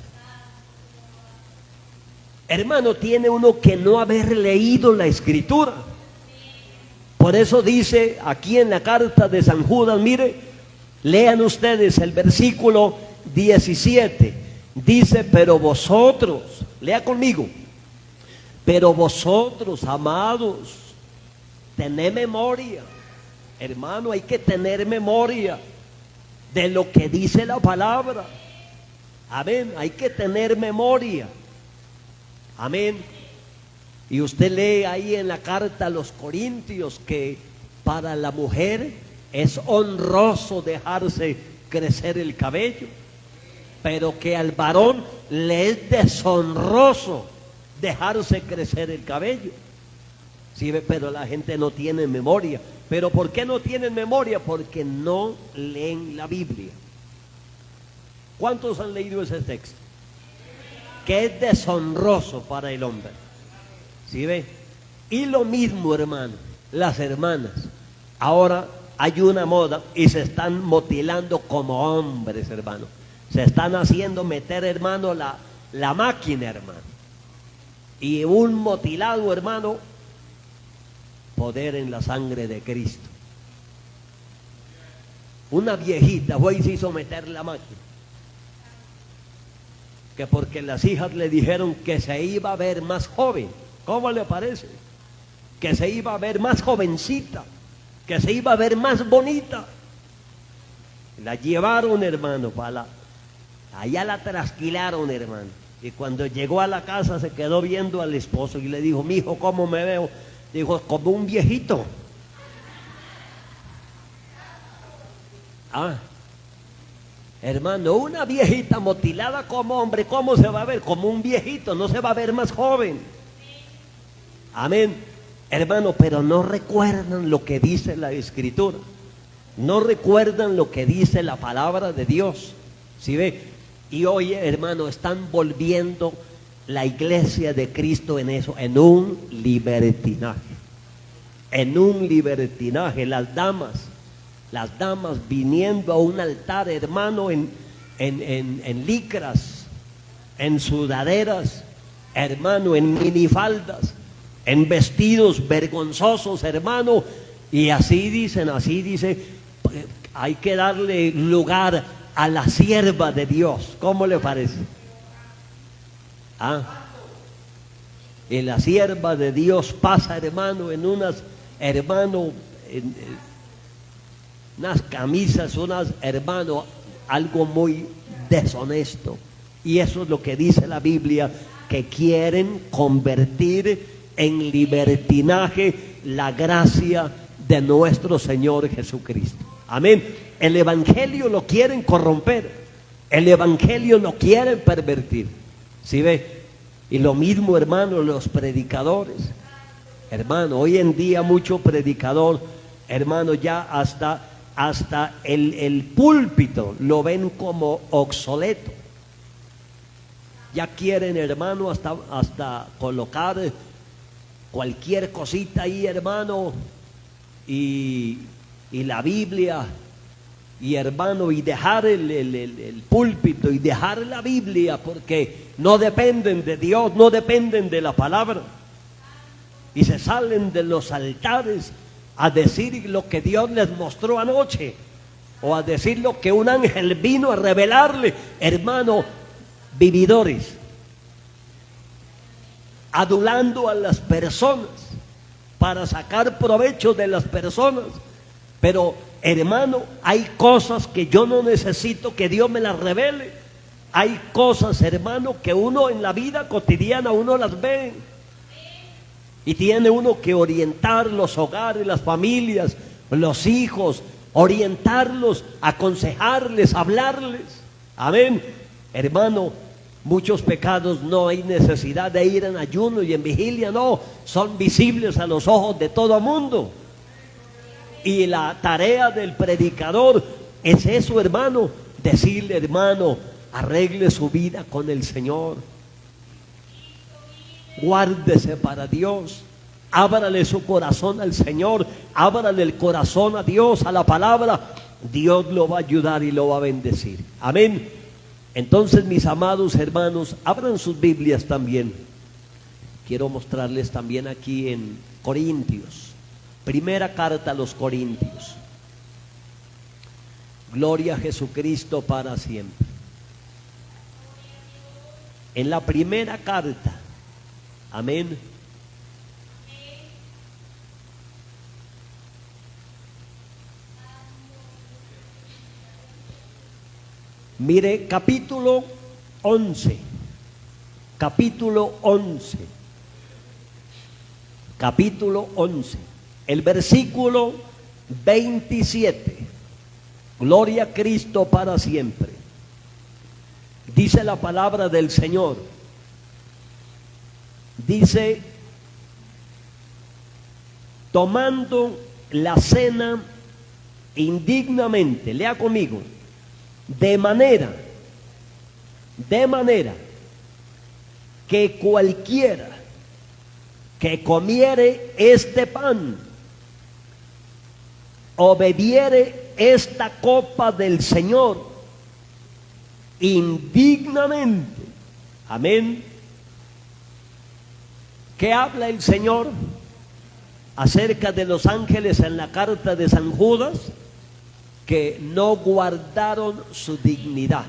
Hermano, tiene uno que no haber leído la Escritura. Por eso dice aquí en la carta de San Judas, mire, lean ustedes el versículo 17. Dice, pero vosotros, lea conmigo, pero vosotros, amados, tened memoria. Hermano, hay que tener memoria de lo que dice la palabra. Amén, hay que tener memoria. Amén. Y usted lee ahí en la carta a los Corintios que para la mujer es honroso dejarse crecer el cabello, pero que al varón le es deshonroso dejarse crecer el cabello. Sí, pero la gente no tiene memoria. ¿Pero por qué no tienen memoria? Porque no leen la Biblia. ¿Cuántos han leído ese texto? Que es deshonroso para el hombre. ¿Sí ve? Y lo mismo, hermano, las hermanas. Ahora hay una moda y se están motilando como hombres, hermano. Se están haciendo meter, hermano, la máquina, hermano. Y un motilado, hermano, poder en la sangre de Cristo. Una viejita fue y se hizo meter la máquina, que porque las hijas le dijeron que se iba a ver más joven. ¿Cómo le parece? Que se iba a ver más jovencita, que se iba a ver más bonita. La llevaron, hermano, allá la trasquilaron, hermano. Y cuando llegó a la casa se quedó viendo al esposo y le dijo: mijo, ¿cómo me veo? Dijo: como un viejito. Hermano, una viejita mutilada como hombre, ¿cómo se va a ver? Como un viejito, no se va a ver más joven. Amén. Hermano, pero no recuerdan lo que dice la Escritura. No recuerdan lo que dice la palabra de Dios. ¿Sí ve? Y hoy, hermano, están volviendo la iglesia de Cristo en eso, en un libertinaje. En un libertinaje. Las damas viniendo a un altar, hermano, en licras, en sudaderas, hermano, en minifaldas, en vestidos vergonzosos, hermano. Y así dice, hay que darle lugar a la sierva de Dios. ¿Cómo le parece? Y la sierva de Dios pasa, hermano, en unas, hermano, unas camisas, hermano, algo muy deshonesto. Y eso es lo que dice la Biblia, que quieren convertir en libertinaje la gracia de nuestro Señor Jesucristo. Amén. El evangelio lo quieren corromper, el evangelio lo quieren pervertir. ¿Sí ve? Y lo mismo, hermano, los predicadores. Hermano, hoy en día mucho predicador, hermano, ya hasta el púlpito lo ven como obsoleto. Ya quieren, hermano, hasta colocar cualquier cosita ahí, hermano, y la Biblia, y hermano, y dejar el púlpito y dejar la Biblia, porque no dependen de Dios, no dependen de la palabra, y se salen de los altares a decir lo que Dios les mostró anoche, o a decir lo que un ángel vino a revelarle. Hermano, vividores, adulando a las personas para sacar provecho de las personas. Pero, hermano, hay cosas que yo no necesito que Dios me las revele. Hay cosas, hermano, que uno en la vida cotidiana uno las ve, y tiene uno que orientar los hogares, las familias, los hijos, orientarlos, aconsejarles, hablarles. Amén. Hermano, muchos pecados no hay necesidad de ir en ayuno y en vigilia, no, son visibles a los ojos de todo mundo. Y la tarea del predicador es eso, hermano, decirle, hermano, arregle su vida con el Señor, guárdese para Dios, ábrale su corazón al Señor, ábrale el corazón a Dios, a la palabra. Dios lo va a ayudar y lo va a bendecir. Amén. Entonces, mis amados hermanos, abran sus Biblias también. Quiero mostrarles también aquí en Corintios, primera carta a los Corintios. Gloria a Jesucristo para siempre. En la primera carta, amén, mire, capítulo 11, el versículo 27. Gloria a Cristo para siempre. Dice la palabra del Señor. Dice: tomando la cena indignamente, lea conmigo, de manera que cualquiera que comiere este pan o bebiere esta copa del Señor indignamente. Amén. ¿Qué habla el Señor? acerca de los ángeles en la carta de San Judas, que no guardaron su dignidad.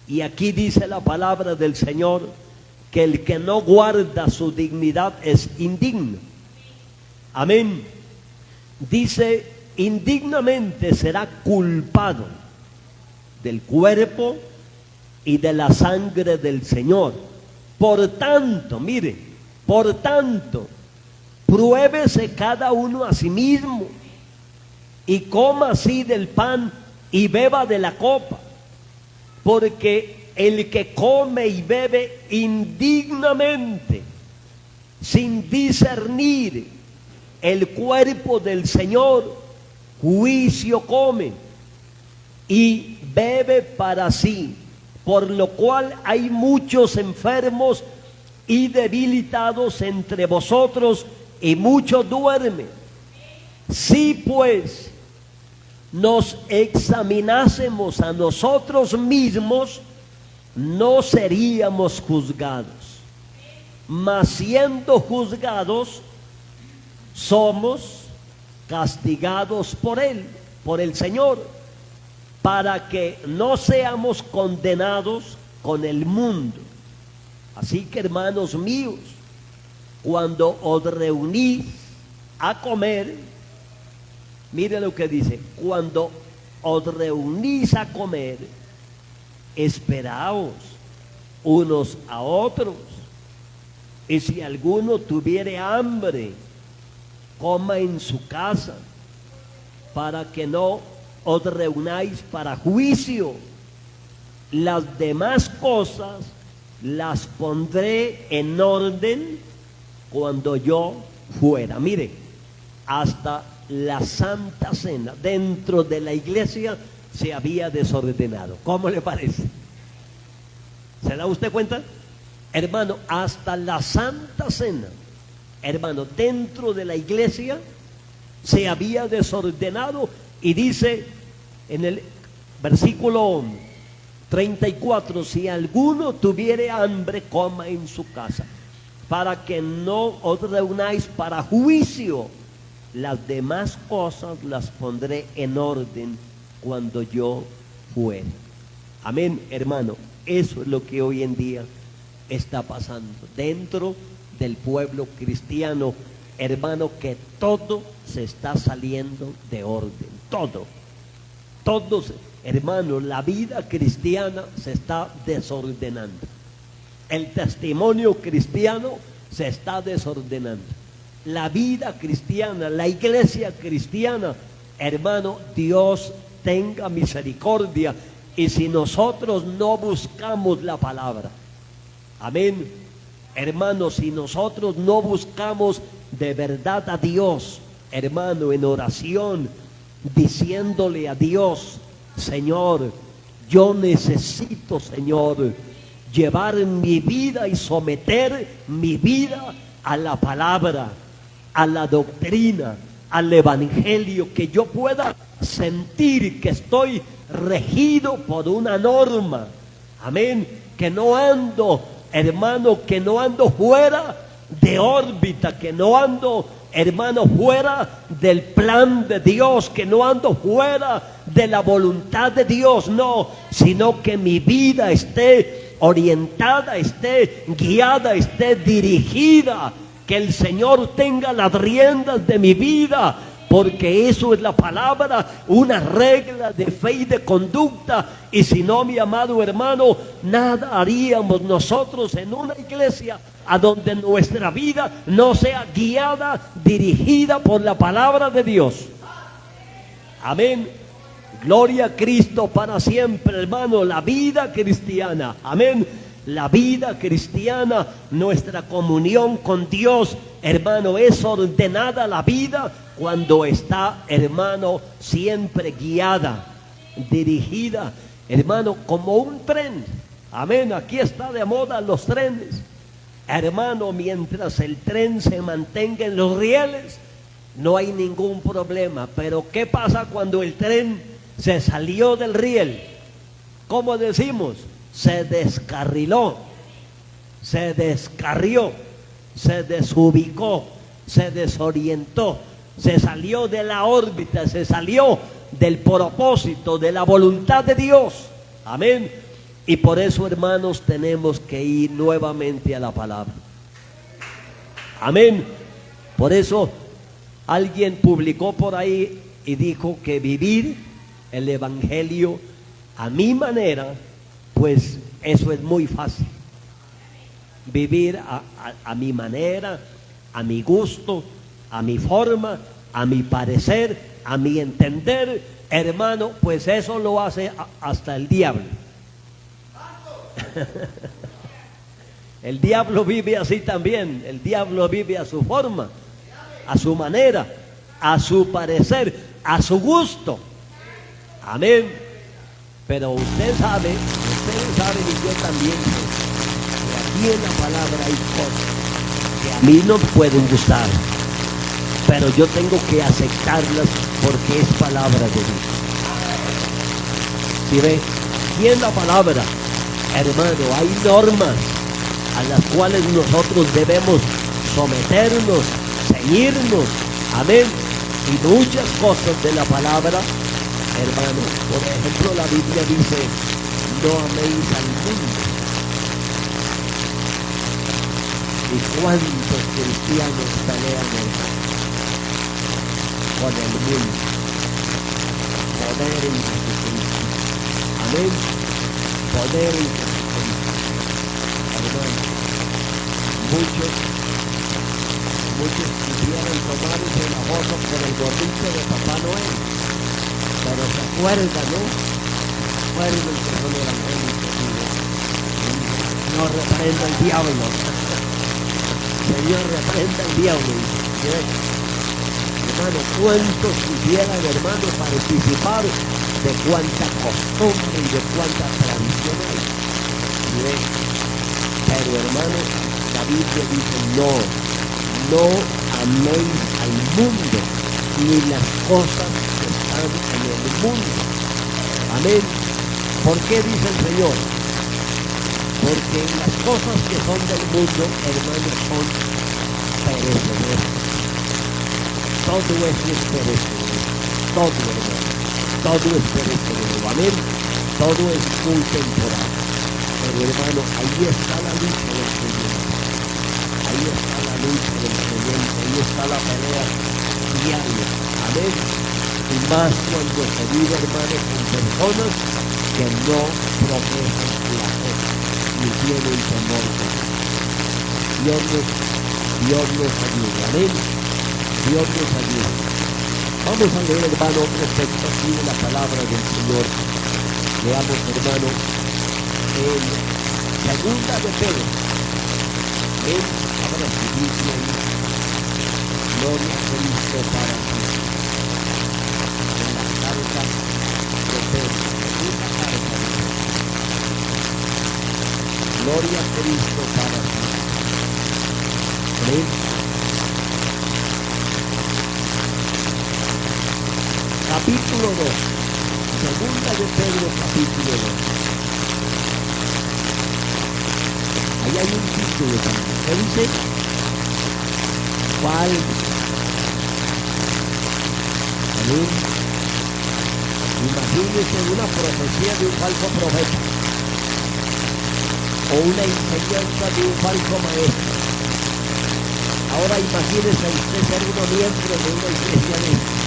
Y aquí dice la palabra del Señor que el que no guarda su dignidad es indigno. Amén. Dice, indignamente será culpado del cuerpo y de la sangre del Señor. Por tanto, mire, por tanto, pruébese cada uno a sí mismo y coma así del pan y beba de la copa, porque el que come y bebe indignamente, sin discernir el cuerpo del Señor, juicio come y bebe para sí, por lo cual hay muchos enfermos y debilitados entre vosotros, y muchos duermen. Si pues nos examinásemos a nosotros mismos, no seríamos juzgados, mas siendo juzgados, somos castigados por Él, por el Señor, para que no seamos condenados con el mundo. Así que, hermanos míos, cuando os reunís a comer, mire lo que dice, cuando os reunís a comer, esperaos unos a otros, y si alguno tuviere hambre, coma en su casa, para que no os reunáis para juicio. Las demás cosas las pondré en orden cuando yo fuera. Mire, hasta la Santa Cena dentro de la iglesia se había desordenado. ¿Cómo le parece? ¿Se da usted cuenta? Hermano, hasta la Santa Cena, hermano, dentro de la iglesia se había desordenado. Y dice en el versículo 34, si alguno tuviere hambre, coma en su casa, para que no os reunáis para juicio. Las demás cosas las pondré en orden cuando yo fuere. Amén, hermano. Eso es lo que hoy en día está pasando dentro del pueblo cristiano, hermano, que todo se está saliendo de orden. Todos, hermano, la vida cristiana se está desordenando. El testimonio cristiano se está desordenando. La vida cristiana, la iglesia cristiana, hermano, Dios tenga misericordia. Y si nosotros no buscamos la palabra, amén, hermano, si nosotros no buscamos de verdad a Dios, hermano, en oración, diciéndole a Dios, Señor, yo necesito, Señor, llevar mi vida y someter mi vida a la palabra, a la doctrina, al evangelio, que yo pueda sentir que estoy regido por una norma, amén, que no ando, hermano, que no ando fuera de órbita, que no ando, hermano, fuera del plan de Dios, que no ando fuera de la voluntad de Dios, no, sino que mi vida esté orientada, esté guiada, esté dirigida, que el Señor tenga las riendas de mi vida, porque eso es la palabra, una regla de fe y de conducta. Y si no, mi amado hermano, nada haríamos nosotros en una iglesia a donde nuestra vida no sea guiada, dirigida por la palabra de Dios. Amén. Gloria a Cristo para siempre, hermano. La vida cristiana, amén, la vida cristiana, nuestra comunión con Dios, hermano, es ordenada la vida cuando está, hermano, siempre guiada, dirigida, hermano, como un tren. Amén. Aquí está de moda los trenes, hermano. Mientras el tren se mantenga en los rieles, no hay ningún problema. Pero ¿qué pasa cuando el tren se salió del riel? ¿Cómo decimos? Se descarriló, se descarrió, se desubicó, se desorientó, se salió de la órbita, se salió del propósito, de la voluntad de Dios. Amén. Y por eso, hermanos, tenemos que ir nuevamente a la palabra. Amén. Por eso alguien publicó por ahí y dijo que vivir el evangelio a mi manera, pues eso es muy fácil. Vivir a mi manera, a mi gusto, a mi forma, a mi parecer, a mi entender, hermano, pues eso lo hace hasta el diablo. El diablo vive así también. El diablo vive a su forma, a su manera, a su parecer, a su gusto. Amén. Pero usted sabe, ustedes saben y yo también sé que aquí en la palabra hay cosas que a mí no pueden gustar, pero yo tengo que aceptarlas porque es palabra de Dios. ¿Sí ve? Aquí en la palabra, hermano, hay normas a las cuales nosotros debemos someternos, ceñirnos. Amén. Y muchas cosas de la palabra, hermano, por ejemplo, la Biblia dice: no améis al mundo. ¿Y cuántos cristianos pelean, hermano, con el mundo? Poder en Jesucristo. Amén. Poder en Jesucristo. Hermano, muchos quisieran tomarse la foto con el gordito de Papá Noel, pero se acuerdan, ¿no? Se acuerdan que son evangélicos. No reprenda el diablo. Señor, reprenda el diablo. Hermano, ¿cuántos quisieran, hermano, participar de cuánta costumbre y de cuánta tradición hay? Pero, hermano, la Biblia dice: no améis al mundo ni las cosas que están en el mundo. Amén. ¿Por qué dice el Señor? Porque las cosas que son del mundo, hermanos, son perecederas. Todo eso es perecedero. Todo, hermano. Todo es perecedero. Amén. Todo es muy temporal. Pero, hermano, ahí está la lucha del creyente. Ahí está la lucha del creyente. Ahí está la pelea diaria. Amén. Y más cuando se vive, hermano, con personas que no profesan la fe ni tienen temor de Dios. Dios nos ayude. Amén. Dios nos ayude. Vamos a leer, hermano, otro texto aquí de la palabra del Señor. Leamos, hermano, en segunda de Pedro. Amén. Ahora sí dice ahí: gloria a Cristo para siempre. En la carta de Pedro, segunda carta de Pedro. Gloria a Cristo para siempre. Amén. Capítulo 2. Segunda de Pedro, capítulo 2. Ahí hay un título también. ¿Qué dice? Falso. Amén. Imagínense una profecía de un falso profeta o una enseñanza de un falso maestro. Ahora imagínense usted ser uno miembro de una iglesia de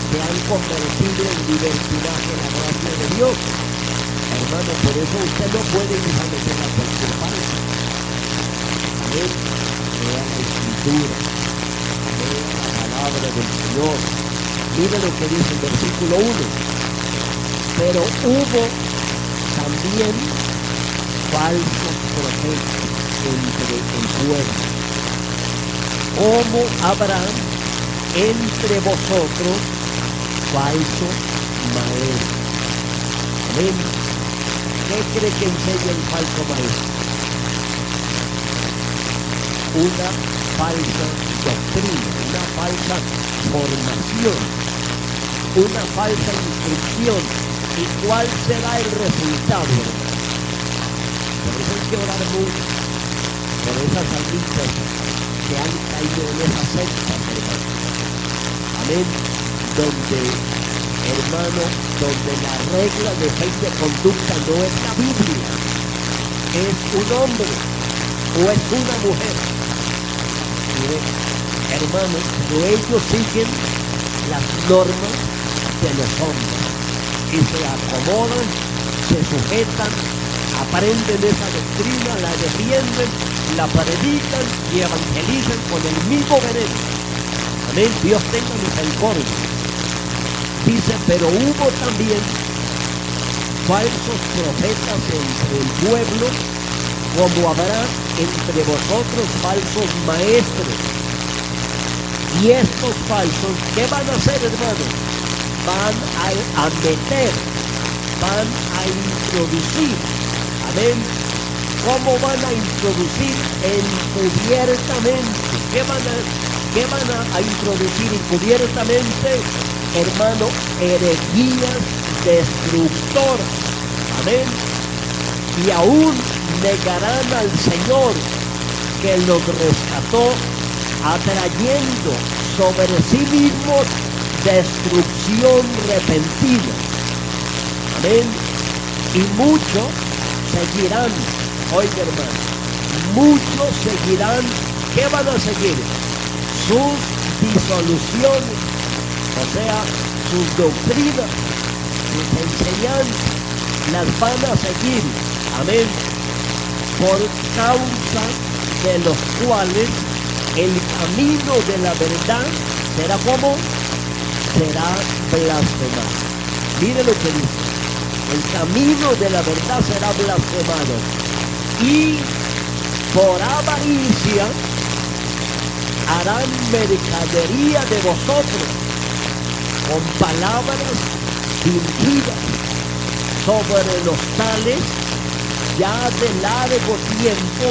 se han convertido en libertinaje la gracia de Dios. Hermano, por eso usted no puede ir a meter a cualquier parte. Amén. Lea la Escritura, lea la palabra del Señor. Mire lo que dice el versículo 1. Pero hubo también falsos profetas entre el pueblo, como habrá entre vosotros falso maestro. Amén. ¿Qué cree que enseña el falso maestro? Una falsa doctrina, una falsa formación, una falsa instrucción. ¿Y cuál será el resultado? Por eso hay que orar mucho. por esas almitas que han caído en esa secta, hermano. Amén. Donde, hermano, donde la regla de fe y de conducta no es la Biblia, es un hombre o es una mujer. Mire, hermano, pero ellos siguen las normas de los hombres y se acomodan, se sujetan, aprenden esa doctrina, la defienden, la predican y evangelizan con el mismo veneno. Amén. Dios tenga misericordia. Dice, pero hubo también falsos profetas entre el pueblo, como habrá entre vosotros falsos maestros. Y estos falsos, ¿qué van a hacer, hermano? Van a meter, van a introducir. Amén. ¿Cómo van a introducir? Encubiertamente. ¿Qué van a introducir encubiertamente? Hermano, herejías destructoras. Amén. Y aún negarán al Señor que los rescató, atrayendo sobre sí mismos destrucción repentina. Amén. Y muchos seguirán, oiga hermano, muchos seguirán. ¿Qué van a seguir? Sus disoluciones, o sea, sus doctrinas, sus enseñanzas, las van a seguir. Amén. Por causa de los cuales el camino de la verdad será como será blasfemado. Mire lo que dice: el camino de la verdad será blasfemado, y por avaricia harán mercadería de vosotros con palabras fingidas. Sobre los tales ya de largo tiempo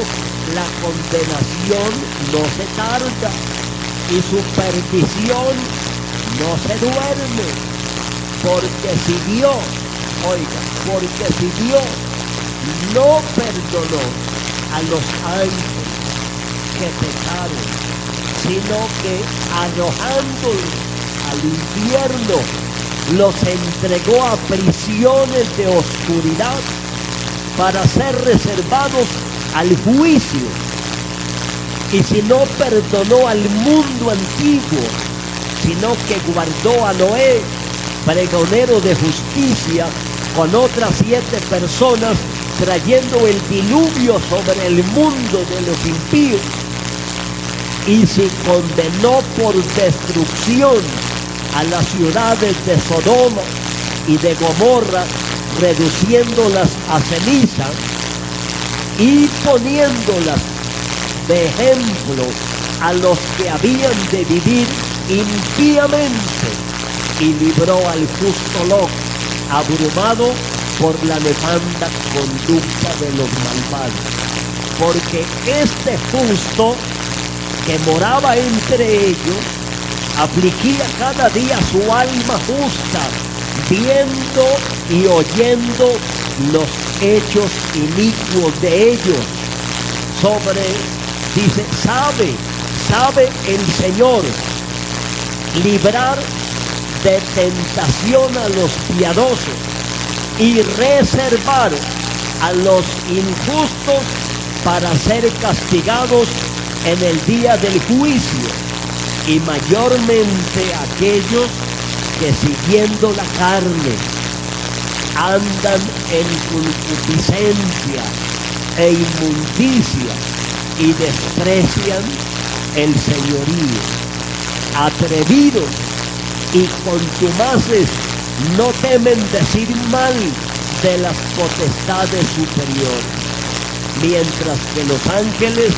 la condenación no se tarda y su perdición no se duerme, porque si Dios, oiga, porque si Dios no perdonó a los ángeles que pecaron, sino que arrojándolos al infierno los entregó a prisiones de oscuridad para ser reservados al juicio. Y si no perdonó al mundo antiguo, sino que guardó a Noé, pregonero de justicia, con otras 7 personas, trayendo el diluvio sobre el mundo de los impíos, y si condenó por destrucción a las ciudades de Sodoma y de Gomorra, reduciéndolas a ceniza y poniéndolas de ejemplo a los que habían de vivir impíamente, y libró al justo Lot, abrumado por la nefanda conducta de los malvados. Porque este justo que moraba entre ellos afligía cada día su alma justa, viendo y oyendo los hechos inicuos de ellos. Dice, sabe el Señor librar de tentación a los piadosos y reservar a los injustos para ser castigados en el día del juicio, y mayormente aquellos que siguiendo la carne andan en concupiscencia e inmundicia y desprecian el señorío. Atrevidos y contumaces no temen decir mal de las potestades superiores, mientras que los ángeles,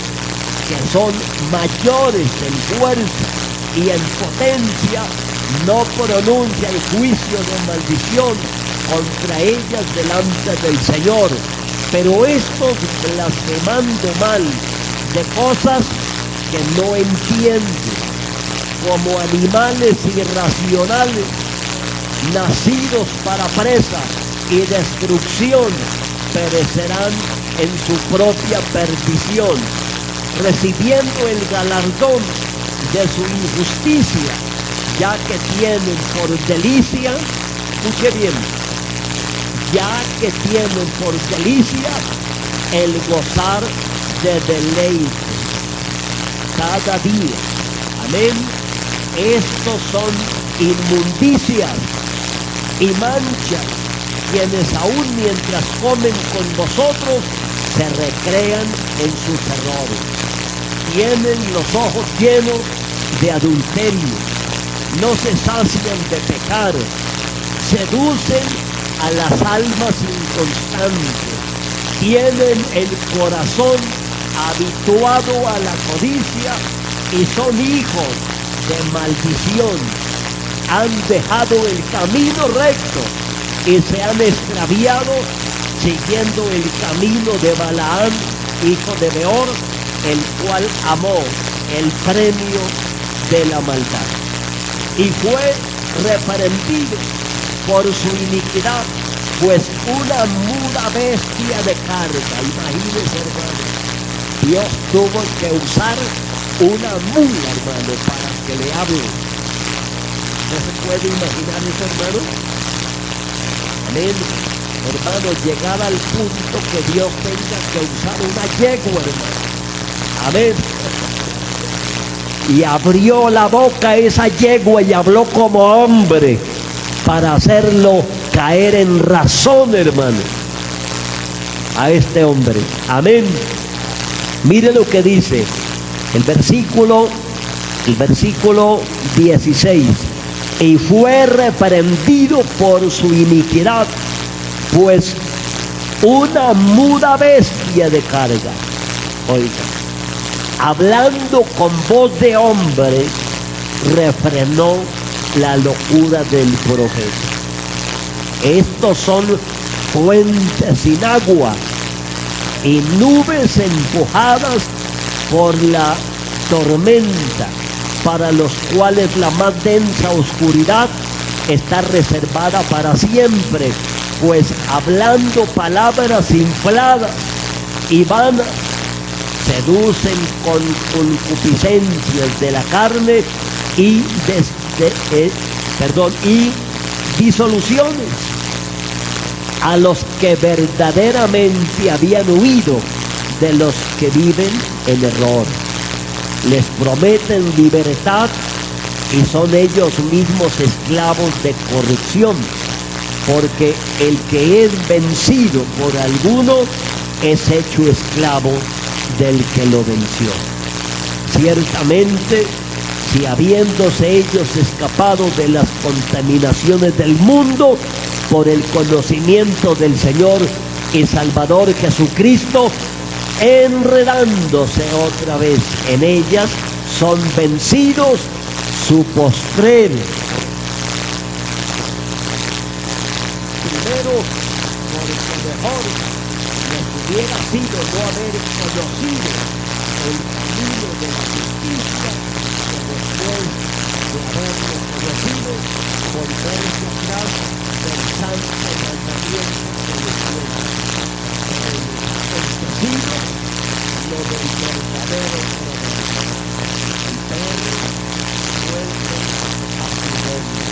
que son mayores en fuerza y en potencia, no pronuncian juicio de maldición contra ellas delante del Señor, pero estos blasfemando mal de cosas que no entienden, como animales irracionales, nacidos para presa y destrucción, perecerán en su propia perdición, recibiendo el galardón de su injusticia, ya que tienen por delicia, escuche bien, ya que tienen por delicia el gozar de deleite cada día. Amén. Estos son inmundicias y manchas, quienes aún mientras comen con vosotros se recrean en sus errores. Tienen los ojos llenos de adulterio, no se sacian de pecar, seducen a las almas inconstantes, tienen el corazón habituado a la codicia y son hijos de maldición. Han dejado el camino recto y se han extraviado siguiendo el camino de Balaam, hijo de Beor, el cual amó el premio de la maldad y fue reprendido por su iniquidad, pues una muda bestia de carga. Imagínense, hermano, Dios tuvo que usar una mula, hermano, para que le hable. ¿No se puede imaginar eso, hermano? Amén. Hermano, llegar al punto que Dios tenga que usar una yegua, hermano. Amén. Y abrió la boca esa yegua y habló como hombre para hacerlo caer en razón, hermano, a este hombre. Amén. Mire lo que dice el versículo 16. Y fue reprendido por su iniquidad, pues una muda bestia de carga. Oiga, hablando con voz de hombre, refrenó la locura del profeta. Estos son fuentes sin agua y nubes empujadas por la tormenta, para los cuales la más densa oscuridad está reservada para siempre, pues hablando palabras infladas y vanas, seducen con concupiscencias de la carne y disoluciones a los que verdaderamente habían huido de los que viven en error. Les prometen libertad y son ellos mismos esclavos de corrupción, porque el que es vencido por alguno es hecho esclavo del que lo venció. Ciertamente, si habiéndose ellos escapado de las contaminaciones del mundo por el conocimiento del Señor y Salvador Jesucristo, enredándose otra vez en ellas, son vencidos, su postrer primero, porque mejor les hubiera sido no haber conocido el camino de la justicia, que después de haberlo conocido, volverse atrás del santo mandamiento que les dio. Lo del verdadero progreso. El perro vuelve a su dueño.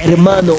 hermano.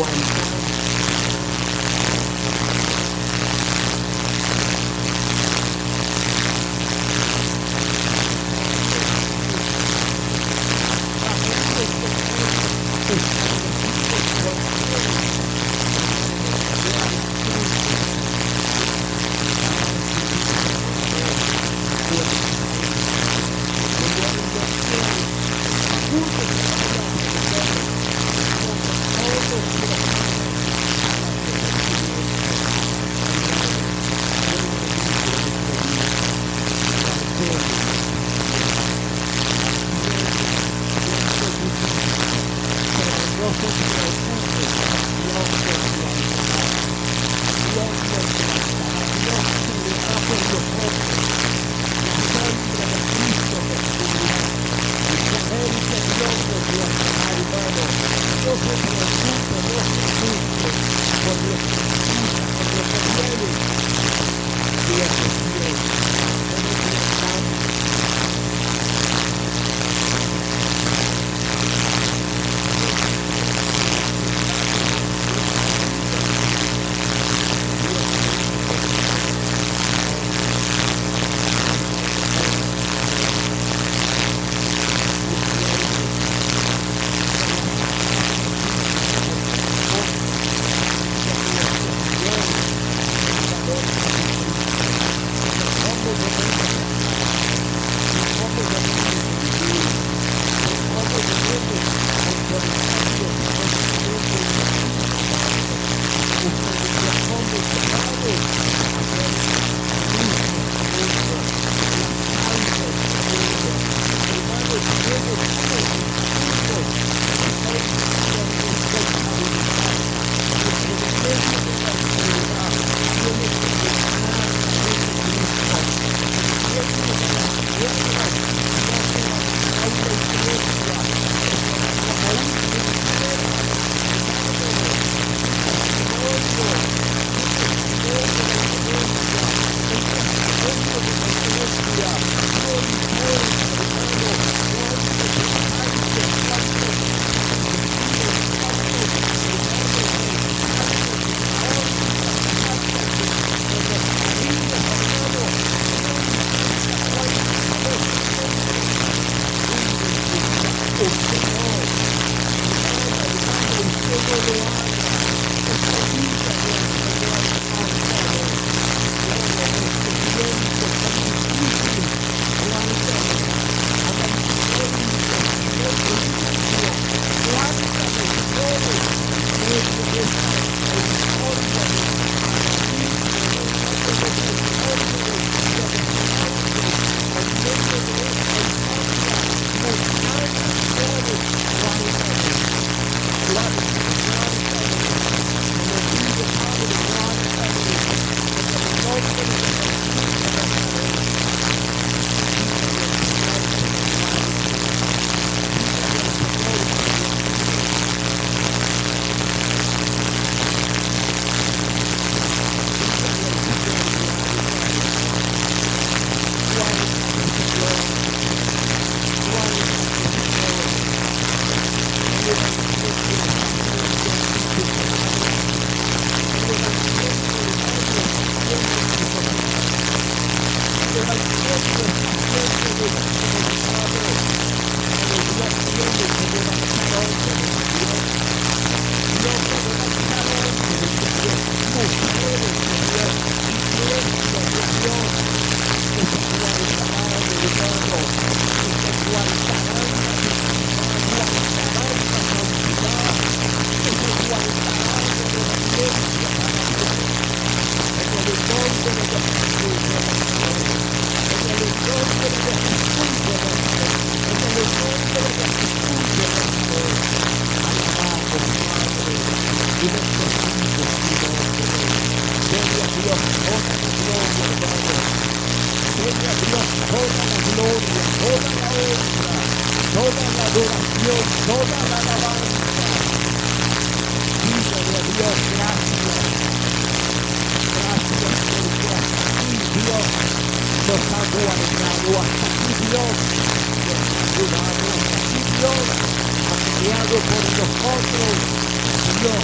Dios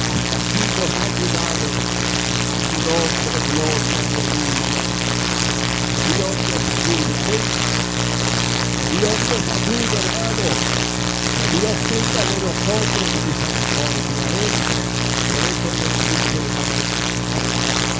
hasta aquí nos ha ayudado. Su nombre, gloria, aleluya. Dios nos ayude, amén. Dios nos ayude, hermano. Dios tenga de nosotros misericordia, amén. Por eso te bendice, hermano.